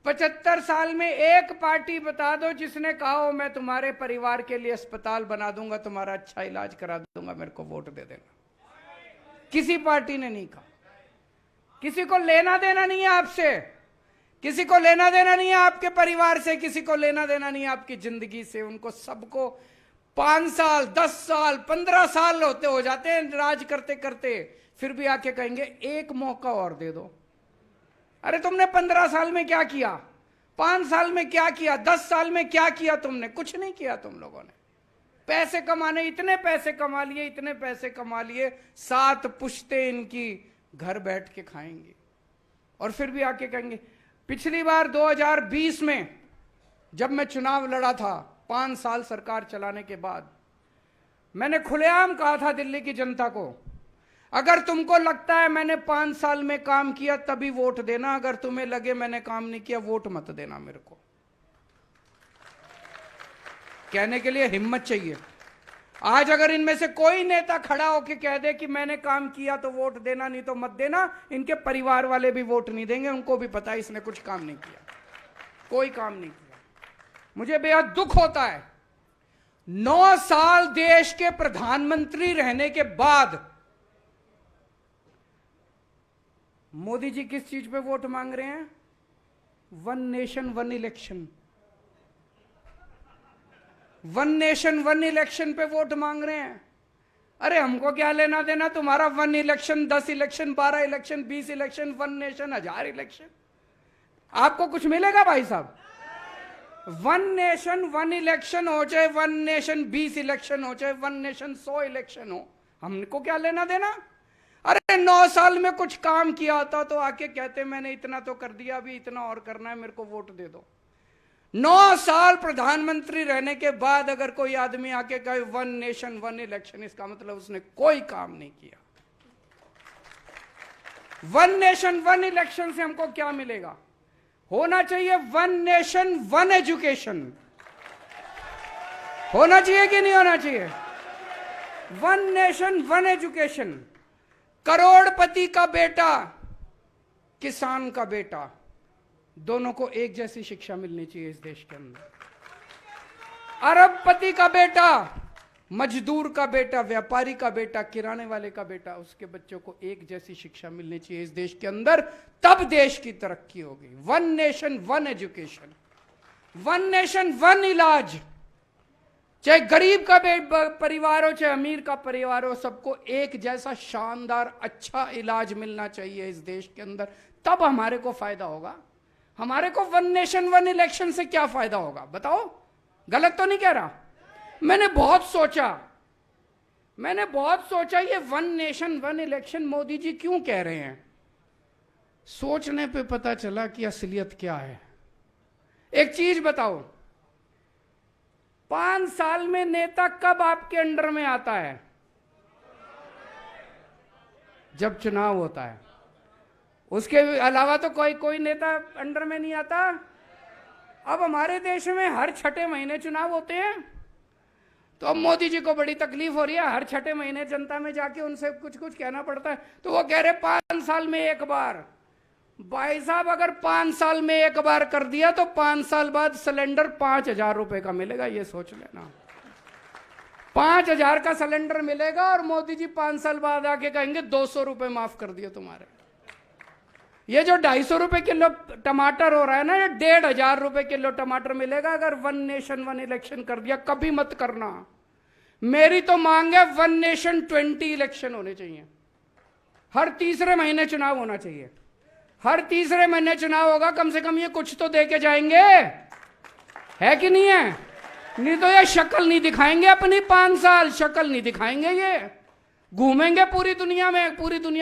75 साल में एक पार्टी बता दो जिसने कहा हो मैं तुम्हारे परिवार के लिए अस्पताल बना दूंगा, तुम्हारा अच्छा इलाज करा दूंगा, मेरे को वोट दे देना। किसी पार्टी ने नहीं कहा। किसी को लेना देना नहीं है आपसे, किसी को लेना देना नहीं है आपके परिवार से, किसी को लेना देना नहीं है आपकी जिंदगी से। उनको सबको 5 साल, 10 साल, 15 साल होते हो जाते हैं राज करते करते, फिर भी आके कहेंगे एक मौका और दे दो। अरे तुमने 15 साल में क्या किया? 5 साल में क्या किया? 10 साल में क्या किया तुमने? कुछ नहीं किया तुम लोगों ने। पैसे कमाने, इतने पैसे कमा लिए, इतने पैसे कमा लिए, 7 पुश्ते इनकी घर बैठ के खाएंगे और फिर भी आके कहेंगे। पिछली बार 2020 में जब मैं चुनाव लड़ा था, 5 साल सरकार चलाने के बाद, मैंने खुलेआम कहा था दिल्ली की जनता को, अगर तुमको लगता है मैंने 5 साल में काम किया तभी वोट देना, अगर तुम्हें लगे मैंने काम नहीं किया वोट मत देना। मेरे को कहने के लिए हिम्मत चाहिए। आज अगर इनमें से कोई नेता खड़ा होकर कह दे कि मैंने काम किया तो वोट देना, नहीं तो मत देना, इनके परिवार वाले भी वोट नहीं देंगे। उनको भी पता है इसने कुछ काम नहीं किया, कोई काम नहीं किया। मुझे बेहद दुख होता है, 9 साल देश के प्रधानमंत्री रहने के बाद मोदी जी किस चीज पे वोट मांग रहे हैं? 1 नेशन 1 इलेक्शन। 1 नेशन 1 इलेक्शन पे वोट मांग रहे हैं। अरे हमको क्या लेना देना तुम्हारा 1 election, 10 election, 12 election, 20 election, 1 nation, 1000 election. आपको कुछ मिलेगा भाई साहब? 1 नेशन 1 इलेक्शन हो, चाहे 1 नेशन 20 इलेक्शन हो, चाहे 1 नेशन 100 इलेक्शन हो, हमको क्या लेना देना? अरे 9 साल में कुछ काम किया होता तो आके कहते मैंने इतना तो कर दिया, अभी इतना और करना है, मेरे को वोट दे दो। 9 साल प्रधानमंत्री रहने के बाद अगर कोई आदमी आके कहे 1 नेशन 1 इलेक्शन, इसका मतलब उसने कोई काम नहीं किया। 1 नेशन 1 इलेक्शन से हमको क्या मिलेगा? होना चाहिए 1 नेशन 1 एजुकेशन। होना चाहिए कि नहीं होना चाहिए? 1 नेशन 1 एजुकेशन। करोड़पति का बेटा, किसान का बेटा, दोनों को एक जैसी शिक्षा मिलनी चाहिए इस देश के अंदर। अरबपति का बेटा, मजदूर का बेटा, व्यापारी का बेटा, किराने वाले का बेटा, उसके बच्चों को एक जैसी शिक्षा मिलनी चाहिए इस देश के अंदर, तब देश की तरक्की होगी। 1 नेशन 1 एजुकेशन, 1 नेशन 1 इलाज। चाहे गरीब का परिवार हो, चाहे अमीर का परिवार हो, सबको एक जैसा शानदार अच्छा इलाज मिलना चाहिए इस देश के अंदर, तब हमारे को फायदा होगा। हमारे को 1 नेशन 1 इलेक्शन से क्या फायदा होगा बताओ? गलत तो नहीं कह रहा? मैंने बहुत सोचा ये 1 नेशन 1 इलेक्शन मोदी जी क्यों कह रहे हैं। सोचने पे पता चला कि असलियत क्या है। एक चीज बताओ, 5 साल में नेता कब आपके अंडर में आता है? जब चुनाव होता है। उसके अलावा तो कोई नेता अंडर में नहीं आता। अब हमारे देश में हर छठे महीने चुनाव होते हैं, तो अब मोदी जी को बड़ी तकलीफ हो रही है, हर छठे महीने जनता में जाके उनसे कुछ कुछ कहना पड़ता है। तो वो कह रहे 5 साल में एक बार। भाई साहब, अगर 5 साल में एक बार कर दिया तो 5 साल बाद सिलेंडर 5,000 रुपए का मिलेगा, ये सोच लेना। 5,000 का सिलेंडर मिलेगा और मोदी जी 5 साल बाद आके कहेंगे 200 रुपए माफ कर दिए तुम्हारे। ये जो 250 रुपए किलो टमाटर हो रहा है ना, ये 1,500 रुपए किलो टमाटर मिलेगा अगर 1 नेशन 1 इलेक्शन कर दिया। कभी मत करना। मेरी तो मांग है 1 नेशन 20 इलेक्शन होने चाहिए। हर तीसरे महीने चुनाव होना चाहिए। हर तीसरे महीने चुनाव होगा, कम से कम ये कुछ तो दे के जाएंगे, है कि नहीं है? नहीं तो ये शक्ल नहीं दिखाएंगे अपनी। 5 साल शक्ल नहीं दिखाएंगे। ये घूमेंगे पूरी दुनिया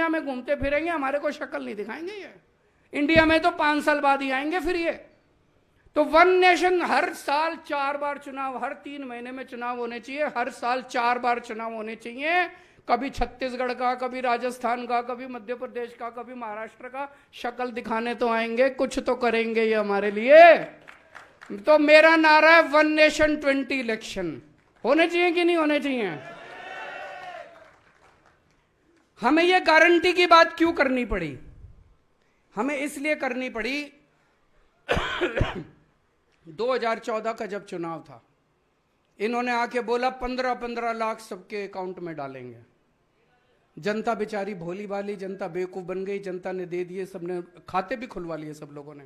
में घूमते फिरेंगे, हमारे को शक्ल नहीं दिखाएंगे। ये इंडिया में तो 5 साल बाद ही आएंगे फिर ये। तो 1 नेशन, हर साल 4 बार चुनाव, हर 3 महीने में चुनाव होने चाहिए। हर साल 4 बार चुनाव होने चाहिए। कभी छत्तीसगढ़ का, कभी राजस्थान का, कभी मध्य प्रदेश का, कभी महाराष्ट्र का। शक्ल दिखाने तो आएंगे, कुछ तो करेंगे ये हमारे लिए। तो मेरा नारा है 1 नेशन 20 इलेक्शन। होने चाहिए कि नहीं होने चाहिए? हमें यह गारंटी की बात क्यों करनी पड़ी? हमें इसलिए करनी पड़ी 2014 का जब चुनाव था, इन्होंने आके बोला 15-15 लाख सबके अकाउंट में डालेंगे। जनता बेचारी भोली भाली, जनता बेवकूफ बन गई, जनता ने दे दिए, सबने खाते भी खुलवा लिए सब लोगों ने।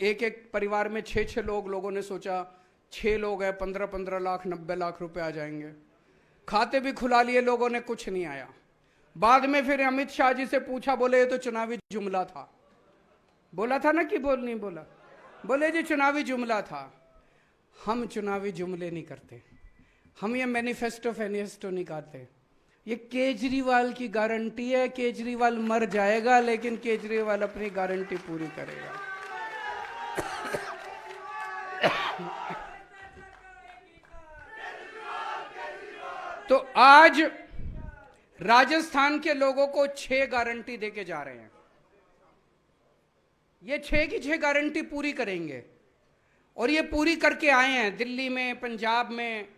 एक एक परिवार में 6-6 लोगों ने सोचा 6 लोग हैं, 15-15 लाख 90 लाख रुपए आ जाएंगे। खाते भी खुला लिए लोगों ने, कुछ नहीं आया। बाद में फिर अमित शाह जी से पूछा, बोले ये तो चुनावी जुमला था। बोला था ना कि नहीं बोला? बोले जी चुनावी जुमला था। हम चुनावी जुमले नहीं करते, हम ये मैनिफेस्टो नहीं करते। ये केजरीवाल की गारंटी है। केजरीवाल मर जाएगा लेकिन केजरीवाल अपनी गारंटी पूरी करेगा। तो आज राजस्थान के लोगों को 6 गारंटी देके जा रहे हैं। ये 6 की 6 गारंटी पूरी करेंगे और ये पूरी करके आए हैं। दिल्ली में, पंजाब में।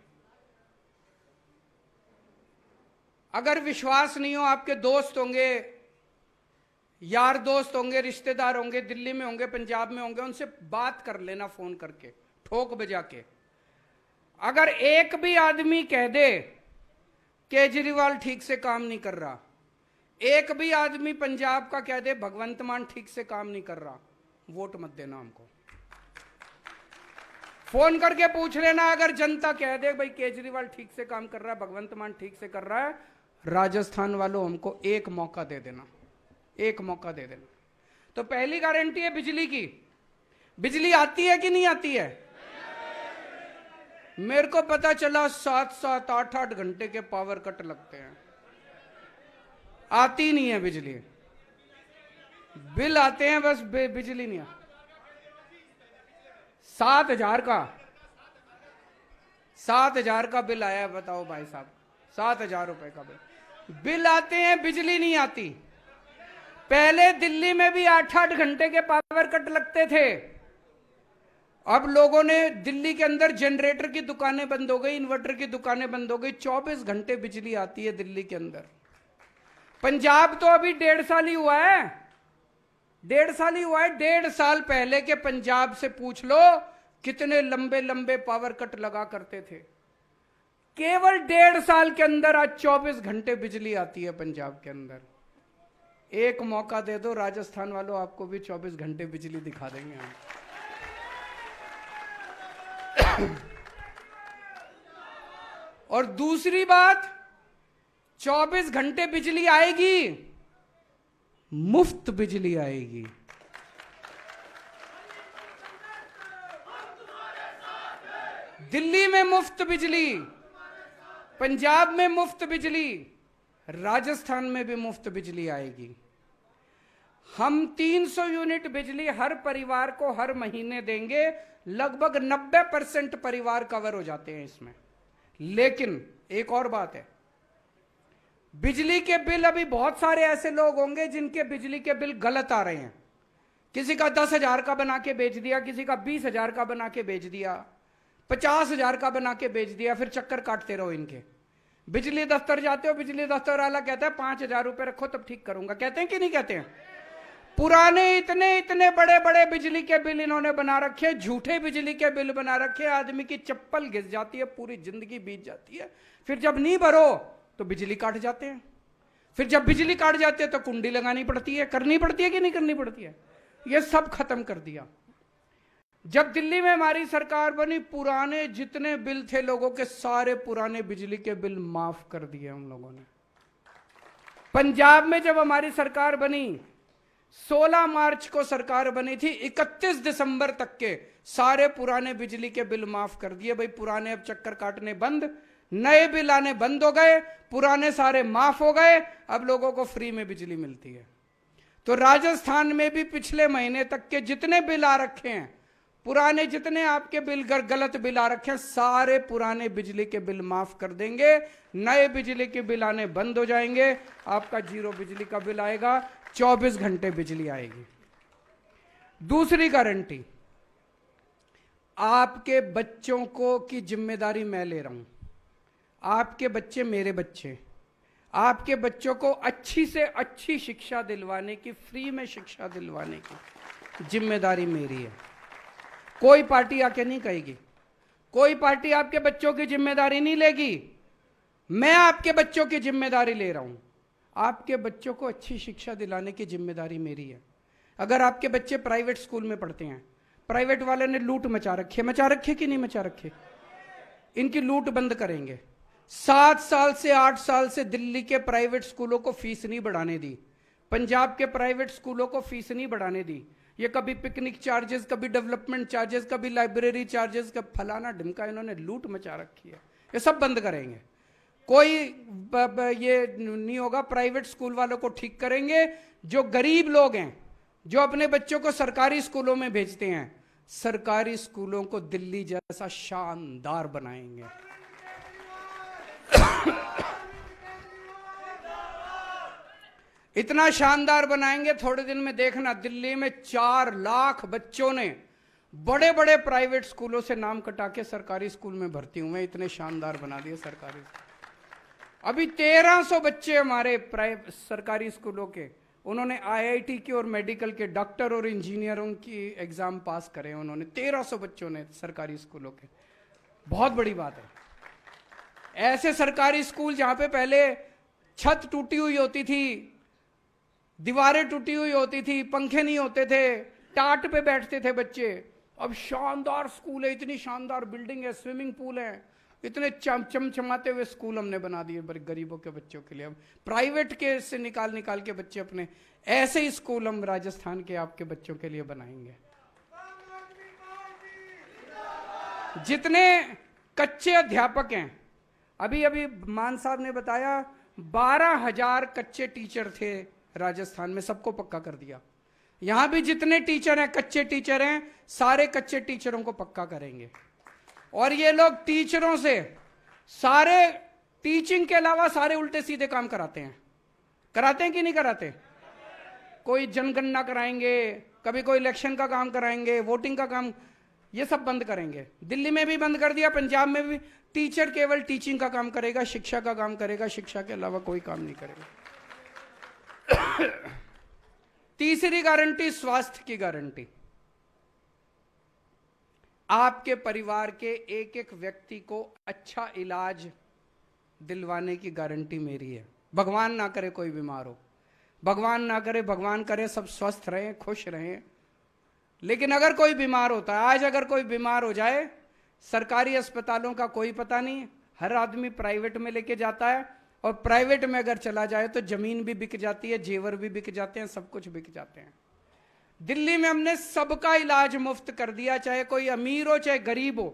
अगर विश्वास नहीं हो, आपके दोस्त होंगे, यार दोस्त होंगे, रिश्तेदार होंगे, दिल्ली में होंगे, पंजाब में होंगे, उनसे बात कर लेना फोन करके, ठोक बजा के। अगर एक भी आदमी कह दे केजरीवाल ठीक से काम नहीं कर रहा, एक भी आदमी पंजाब का कह दे भगवंत मान ठीक से काम नहीं कर रहा, वोट मत देना हमको। फोन करके पूछ लेना। अगर जनता कह दे भाई केजरीवाल ठीक से काम कर रहा है, भगवंत मान ठीक से कर रहा है, राजस्थान वालों हमको एक मौका दे देना, एक मौका दे देना। तो पहली गारंटी है बिजली की। बिजली आती है कि नहीं आती है? मेरे को पता चला 7-7, 8-8 घंटे के पावर कट लगते हैं, आती नहीं है बिजली। बिल आते हैं बस, बिजली नहीं आती। 7,000 का बिल आया, बताओ भाई साहब, 7,000 रुपए का बिल आते हैं, बिजली नहीं आती। पहले दिल्ली में भी 8-8 घंटे के पावर कट लगते थे। अब लोगों ने, दिल्ली के अंदर जनरेटर की दुकानें बंद हो गई, इन्वर्टर की दुकानें बंद हो गई, 24 घंटे बिजली आती है दिल्ली के अंदर। पंजाब तो अभी 1.5 साल ही हुआ है, 1.5 साल ही हुआ है। 1.5 साल पहले के पंजाब से पूछ लो कितने लंबे लंबे पावर कट लगा करते थे। केवल 1.5 साल के अंदर आज 24 घंटे बिजली आती है पंजाब के अंदर। एक मौका दे दो राजस्थान वालों, आपको भी 24 घंटे बिजली दिखा देंगे हम। और दूसरी बात, 24 घंटे बिजली आएगी, मुफ्त बिजली आएगी। दिल्ली में मुफ्त बिजली, पंजाब में मुफ्त बिजली, राजस्थान में भी मुफ्त बिजली आएगी। हम 300 यूनिट बिजली हर परिवार को हर महीने देंगे। लगभग 90% परिवार कवर हो जाते हैं इसमें। लेकिन एक और बात है, बिजली के बिल, अभी बहुत सारे ऐसे लोग होंगे जिनके बिजली के बिल गलत आ रहे हैं। किसी का 10,000 का बना के बेच दिया, किसी का 20,000 का बना के बेच दिया, 50,000 का बना के बेच दिया, फिर चक्कर काटते रहो इनके। बिजली दफ्तर जाते हो, बिजली दफ्तर वाला कहता है 5,000 रुपए रखो तब ठीक करूंगा, कहते हैं कि नहीं कहते हैं? पुराने इतने इतने बड़े बड़े बिजली के बिल इन्होंने बना रखे, झूठे बिजली के बिल बना रखे, आदमी की चप्पल घिस जाती है, पूरी जिंदगी बीत जाती है, फिर जब नहीं भरो तो बिजली काट जाते हैं, फिर जब बिजली काट जाती है तो कुंडी लगानी पड़ती है, करनी पड़ती है कि नहीं करनी पड़ती है? ये सब खत्म कर दिया। जब दिल्ली में हमारी सरकार बनी, पुराने जितने बिल थे लोगों के, सारे पुराने बिजली के बिल माफ कर दिए हम लोगों ने। पंजाब में जब हमारी सरकार बनी, 16 मार्च को सरकार बनी थी, 31 दिसंबर तक के सारे पुराने बिजली के बिल माफ कर दिए। भाई पुराने अब चक्कर काटने बंद, नए बिल आने बंद हो गए, पुराने सारे माफ हो गए, अब लोगों को फ्री में बिजली मिलती है। तो राजस्थान में भी पिछले महीने तक के जितने बिल आ रखे हैं, पुराने जितने आपके बिल गलत बिल आ रखे हैं, सारे पुराने बिजली के बिल माफ कर देंगे, नए बिजली के बिल आने बंद हो जाएंगे, आपका जीरो बिजली का बिल आएगा, 24 घंटे बिजली आएगी। दूसरी गारंटी, आपके बच्चों को की जिम्मेदारी मैं ले रहा हूं। आपके बच्चे मेरे बच्चे, आपके बच्चों को अच्छी से अच्छी शिक्षा दिलवाने की, फ्री में शिक्षा दिलवाने की जिम्मेदारी मेरी है। कोई पार्टी आके नहीं कहेगी, कोई पार्टी आपके बच्चों की जिम्मेदारी नहीं लेगी, मैं आपके बच्चों की जिम्मेदारी ले रहा हूं। आपके बच्चों को अच्छी शिक्षा दिलाने की जिम्मेदारी मेरी है। अगर आपके बच्चे प्राइवेट स्कूल में पढ़ते हैं, प्राइवेट वाले ने लूट मचा रखे कि नहीं मचा रखे? इनकी लूट बंद करेंगे। 7 साल से 8 साल से दिल्ली के प्राइवेट स्कूलों को फीस नहीं बढ़ाने दी, पंजाब के प्राइवेट स्कूलों को फीस नहीं बढ़ाने दी। ये कभी पिकनिक चार्जेस, कभी डेवलपमेंट चार्जेस, कभी लाइब्रेरी चार्जेस, कभी फलाना ढिमका, इन्होंने लूट मचा रखी है। ये सब बंद करेंगे। कोई ये नहीं होगा, प्राइवेट स्कूल वालों को ठीक करेंगे। जो गरीब लोग हैं, जो अपने बच्चों को सरकारी स्कूलों में भेजते हैं, सरकारी स्कूलों को दिल्ली जैसा शानदार बनाएंगे। इतना शानदार बनाएंगे, थोड़े दिन में देखना, दिल्ली में 4 लाख बच्चों ने बड़े बड़े प्राइवेट स्कूलों से नाम कटा के सरकारी स्कूल में भर्ती हुए। इतने शानदार बना दिए सरकारी। अभी 1300 बच्चे हमारे सरकारी स्कूलों के, उन्होंने आईआईटी के और मेडिकल के डॉक्टर और इंजीनियरों की एग्जाम पास करे उन्होंने। 1300 बच्चों ने सरकारी स्कूलों के, बहुत बड़ी बात है। ऐसे सरकारी स्कूल जहां पे पहले छत टूटी हुई होती थी, दीवारें टूटी हुई होती थी, पंखे नहीं होते थे, टाट पे बैठते थे बच्चे, अब शानदार स्कूल है, इतनी शानदार बिल्डिंग है, स्विमिंग पूल है, इतने चमचमाते हुए स्कूल हमने बना दिए गरीबों के बच्चों के लिए। अब प्राइवेट के से निकाल के बच्चे अपने, ऐसे ही स्कूल हम राजस्थान के आपके बच्चों के लिए बनाएंगे। जितने कच्चे अध्यापक हैं, अभी मान साहब ने बताया 12,000 कच्चे टीचर थे राजस्थान में, सबको पक्का कर दिया। यहां भी जितने टीचर हैं, कच्चे टीचर हैं, सारे कच्चे टीचरों को पक्का करेंगे। और ये लोग टीचरों से सारे टीचिंग के अलावा सारे उल्टे सीधे काम कराते हैं कि नहीं कराते? कोई जनगणना कराएंगे, कभी कोई इलेक्शन का काम कराएंगे, वोटिंग का काम, ये सब बंद करेंगे। दिल्ली में भी बंद कर दिया, पंजाब में भी। टीचर केवल टीचिंग का काम करेगा, शिक्षा का काम करेगा, शिक्षा के अलावा कोई काम नहीं करेगा। तीसरी गारंटी, स्वास्थ्य की गारंटी। आपके परिवार के एक एक व्यक्ति को अच्छा इलाज दिलवाने की गारंटी मेरी है। भगवान ना करे कोई बीमार हो, भगवान ना करे, भगवान करे सब स्वस्थ रहें, खुश रहें। लेकिन अगर कोई बीमार होता है, आज अगर कोई बीमार हो जाए, सरकारी अस्पतालों का कोई पता नहीं, हर आदमी प्राइवेट में लेके जाता है, और प्राइवेट में अगर चला जाए तो जमीन भी बिक जाती है, जेवर भी बिक जाते हैं, सब कुछ बिक जाते हैं। दिल्ली में हमने सबका इलाज मुफ्त कर दिया, चाहे कोई अमीर हो चाहे गरीब हो।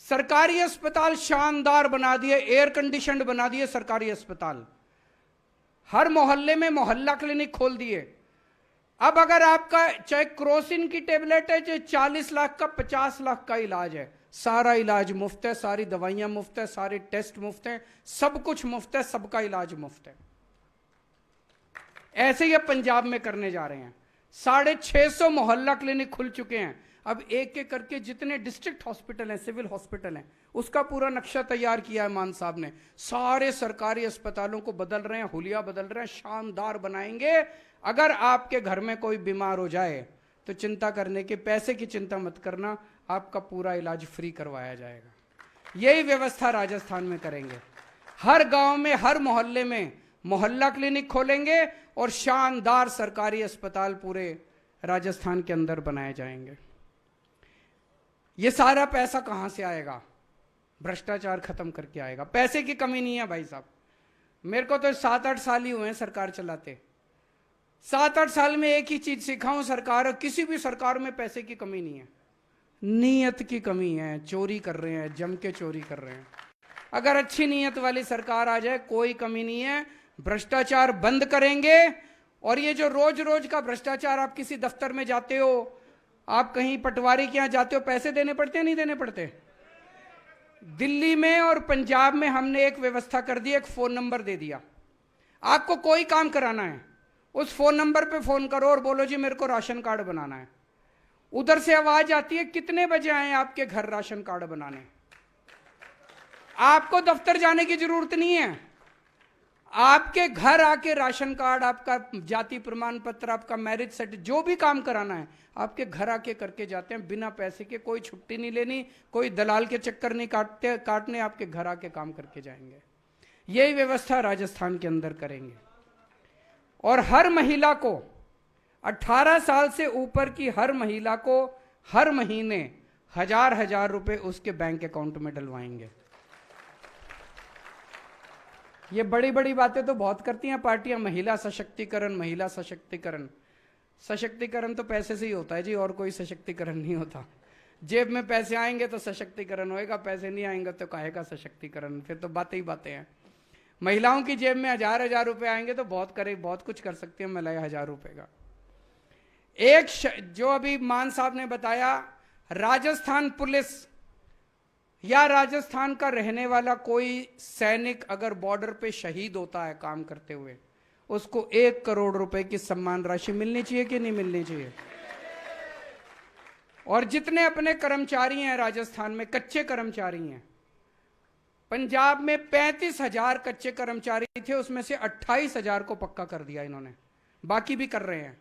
सरकारी अस्पताल शानदार बना दिए, एयर कंडीशनड बना दिए सरकारी अस्पताल। हर मोहल्ले में मोहल्ला क्लिनिक खोल दिए। अब अगर आपका चाहे क्रोसिन की टेबलेट है, चाहे 40 लाख का 50 लाख का इलाज है, सारा इलाज मुफ्त है, सारी दवाइयां मुफ्त है, सारे टेस्ट मुफ्त है, सब कुछ मुफ्त है, सबका इलाज मुफ्त है। ऐसे ही अब पंजाब में करने जा रहे हैं। 650 मोहल्ला क्लिनिक खुल चुके हैं। अब एक एक करके जितने डिस्ट्रिक्ट हॉस्पिटल हैं, सिविल हॉस्पिटल हैं, उसका पूरा नक्शा तैयार किया है मान साहब ने। सारे सरकारी अस्पतालों को बदल रहे हैं, हुलिया बदल रहे हैं, शानदार बनाएंगे। अगर आपके घर में कोई बीमार हो जाए तो चिंता करने के, पैसे की चिंता मत करना, आपका पूरा इलाज फ्री करवाया जाएगा। यही व्यवस्था राजस्थान में करेंगे। हर गांव में, हर मोहल्ले में मोहल्ला क्लिनिक खोलेंगे और शानदार सरकारी अस्पताल पूरे राजस्थान के अंदर बनाए जाएंगे। ये सारा पैसा कहां से आएगा? भ्रष्टाचार खत्म करके आएगा। पैसे की कमी नहीं है भाई साहब। मेरे को तो 7-8 साल ही हुए हैं सरकार चलाते। 7-8 साल में एक ही चीज सीखा हूं, सरकार, किसी भी सरकार में पैसे की कमी नहीं है, नीयत की कमी है। चोरी कर रहे हैं, जम के चोरी कर रहे हैं। अगर अच्छी नीयत वाली सरकार आ जाए, कोई कमी नहीं है। भ्रष्टाचार बंद करेंगे। और ये जो रोज रोज का भ्रष्टाचार, आप किसी दफ्तर में जाते हो, आप कहीं पटवारी के यहां जाते हो, पैसे देने पड़ते हैं, नहीं देने पड़ते? दिल्ली में और पंजाब में हमने एक व्यवस्था कर दी, एक फोन नंबर दे दिया। आपको कोई काम कराना है, उस फोन नंबर पे फोन करो और बोलो जी मेरे को राशन कार्ड बनाना है। उधर से आवाज आती है, कितने बजे आए आपके घर राशन कार्ड बनाने। आपको दफ्तर जाने की जरूरत नहीं है, आपके घर आके राशन कार्ड, आपका जाति प्रमाण पत्र, आपका मैरिज सर्टिफिकेट, जो भी काम कराना है आपके घर आके करके जाते हैं, बिना पैसे के। कोई छुट्टी नहीं लेनी, कोई दलाल के चक्कर नहीं काटने, आपके घर आके काम करके जाएंगे। यही व्यवस्था राजस्थान के अंदर करेंगे। और हर महिला को, 18 साल से ऊपर की हर महिला को हर महीने 1000 रुपए उसके बैंक अकाउंट में डलवाएंगे। ये बड़ी बड़ी बातें तो बहुत करती हैं पार्टियां, महिला सशक्तिकरण, महिला सशक्तिकरण। सशक्तिकरण तो पैसे से ही होता है जी, और कोई सशक्तिकरण नहीं होता। जेब में पैसे आएंगे तो सशक्तिकरण होएगा, पैसे नहीं आएंगे तो काहे का सशक्तिकरण? फिर तो बातें ही बातें हैं। महिलाओं की जेब में 1000 रुपए आएंगे तो बहुत कुछ कर सकती है महिलाएं 1000 रुपए का। जो अभी मान साहब ने बताया, राजस्थान पुलिस या राजस्थान का रहने वाला कोई सैनिक अगर बॉर्डर पे शहीद होता है काम करते हुए, उसको 1 करोड़ रुपए की सम्मान राशि मिलनी चाहिए कि नहीं मिलनी चाहिए? और जितने अपने कर्मचारी हैं राजस्थान में, कच्चे कर्मचारी हैं, पंजाब में 35,000 कच्चे कर्मचारी थे, उसमें से 28,000 को पक्का कर दिया इन्होंने, बाकी भी कर रहे हैं।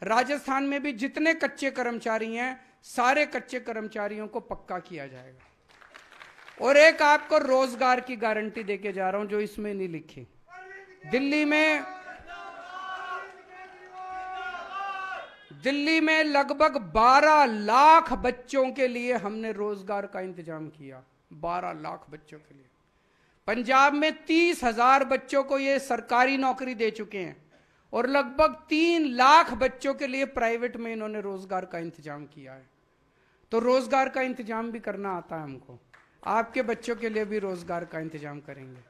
राजस्थान में भी जितने कच्चे कर्मचारी हैं, सारे कच्चे कर्मचारियों को पक्का किया जाएगा। और एक आपको रोजगार की गारंटी देके जा रहा हूं जो इसमें नहीं लिखी। दिल्ली में लगभग 12 लाख बच्चों के लिए हमने रोजगार का इंतजाम किया, 12 लाख बच्चों के लिए। पंजाब में 30,000 बच्चों को ये सरकारी नौकरी दे चुके हैं और लगभग 3 लाख बच्चों के लिए प्राइवेट में इन्होंने रोजगार का इंतजाम किया है। तो रोजगार का इंतजाम भी करना आता है हमको, आपके बच्चों के लिए भी रोजगार का इंतजाम करेंगे।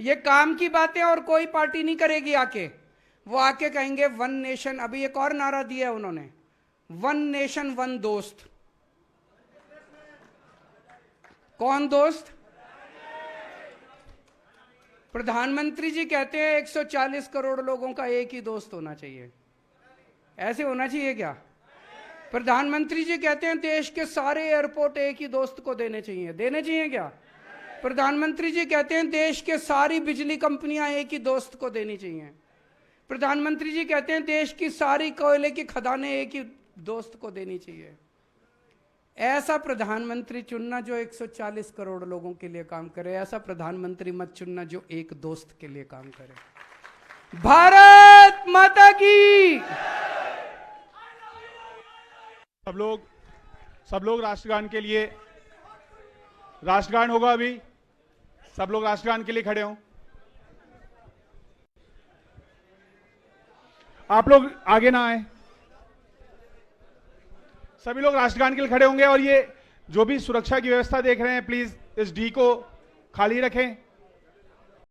ये काम की बातें और कोई पार्टी नहीं करेगी आके। वो आके कहेंगे 1 नेशन, अभी एक और नारा दिया उन्होंने, 1 नेशन 1 दोस्त। कौन दोस्त? प्रधानमंत्री जी कहते हैं 140 करोड़ लोगों का एक ही दोस्त होना चाहिए। ऐसे होना चाहिए क्या? प्रधानमंत्री जी कहते हैं देश के सारे एयरपोर्ट एक ही दोस्त को देने चाहिए क्या? प्रधानमंत्री जी कहते हैं देश के सारी बिजली कंपनियां एक ही दोस्त को देनी चाहिए। प्रधानमंत्री जी कहते हैं देश की सारी कोयले की खदानें एक ही दोस्त को देनी चाहिए। ऐसा प्रधानमंत्री चुनना जो 140 करोड़ लोगों के लिए काम करे, ऐसा प्रधानमंत्री मत चुनना जो एक दोस्त के लिए काम करे। भारत माता की। सब लोग राष्ट्रगान के लिए, राष्ट्रगान होगा अभी, सब लोग राष्ट्रगान के लिए खड़े हों। आप लोग आगे ना आए, सभी लोग राष्ट्रगान के लिए खड़े होंगे। और ये जो भी सुरक्षा की व्यवस्था देख रहे हैं, प्लीज इस डी को खाली रखें।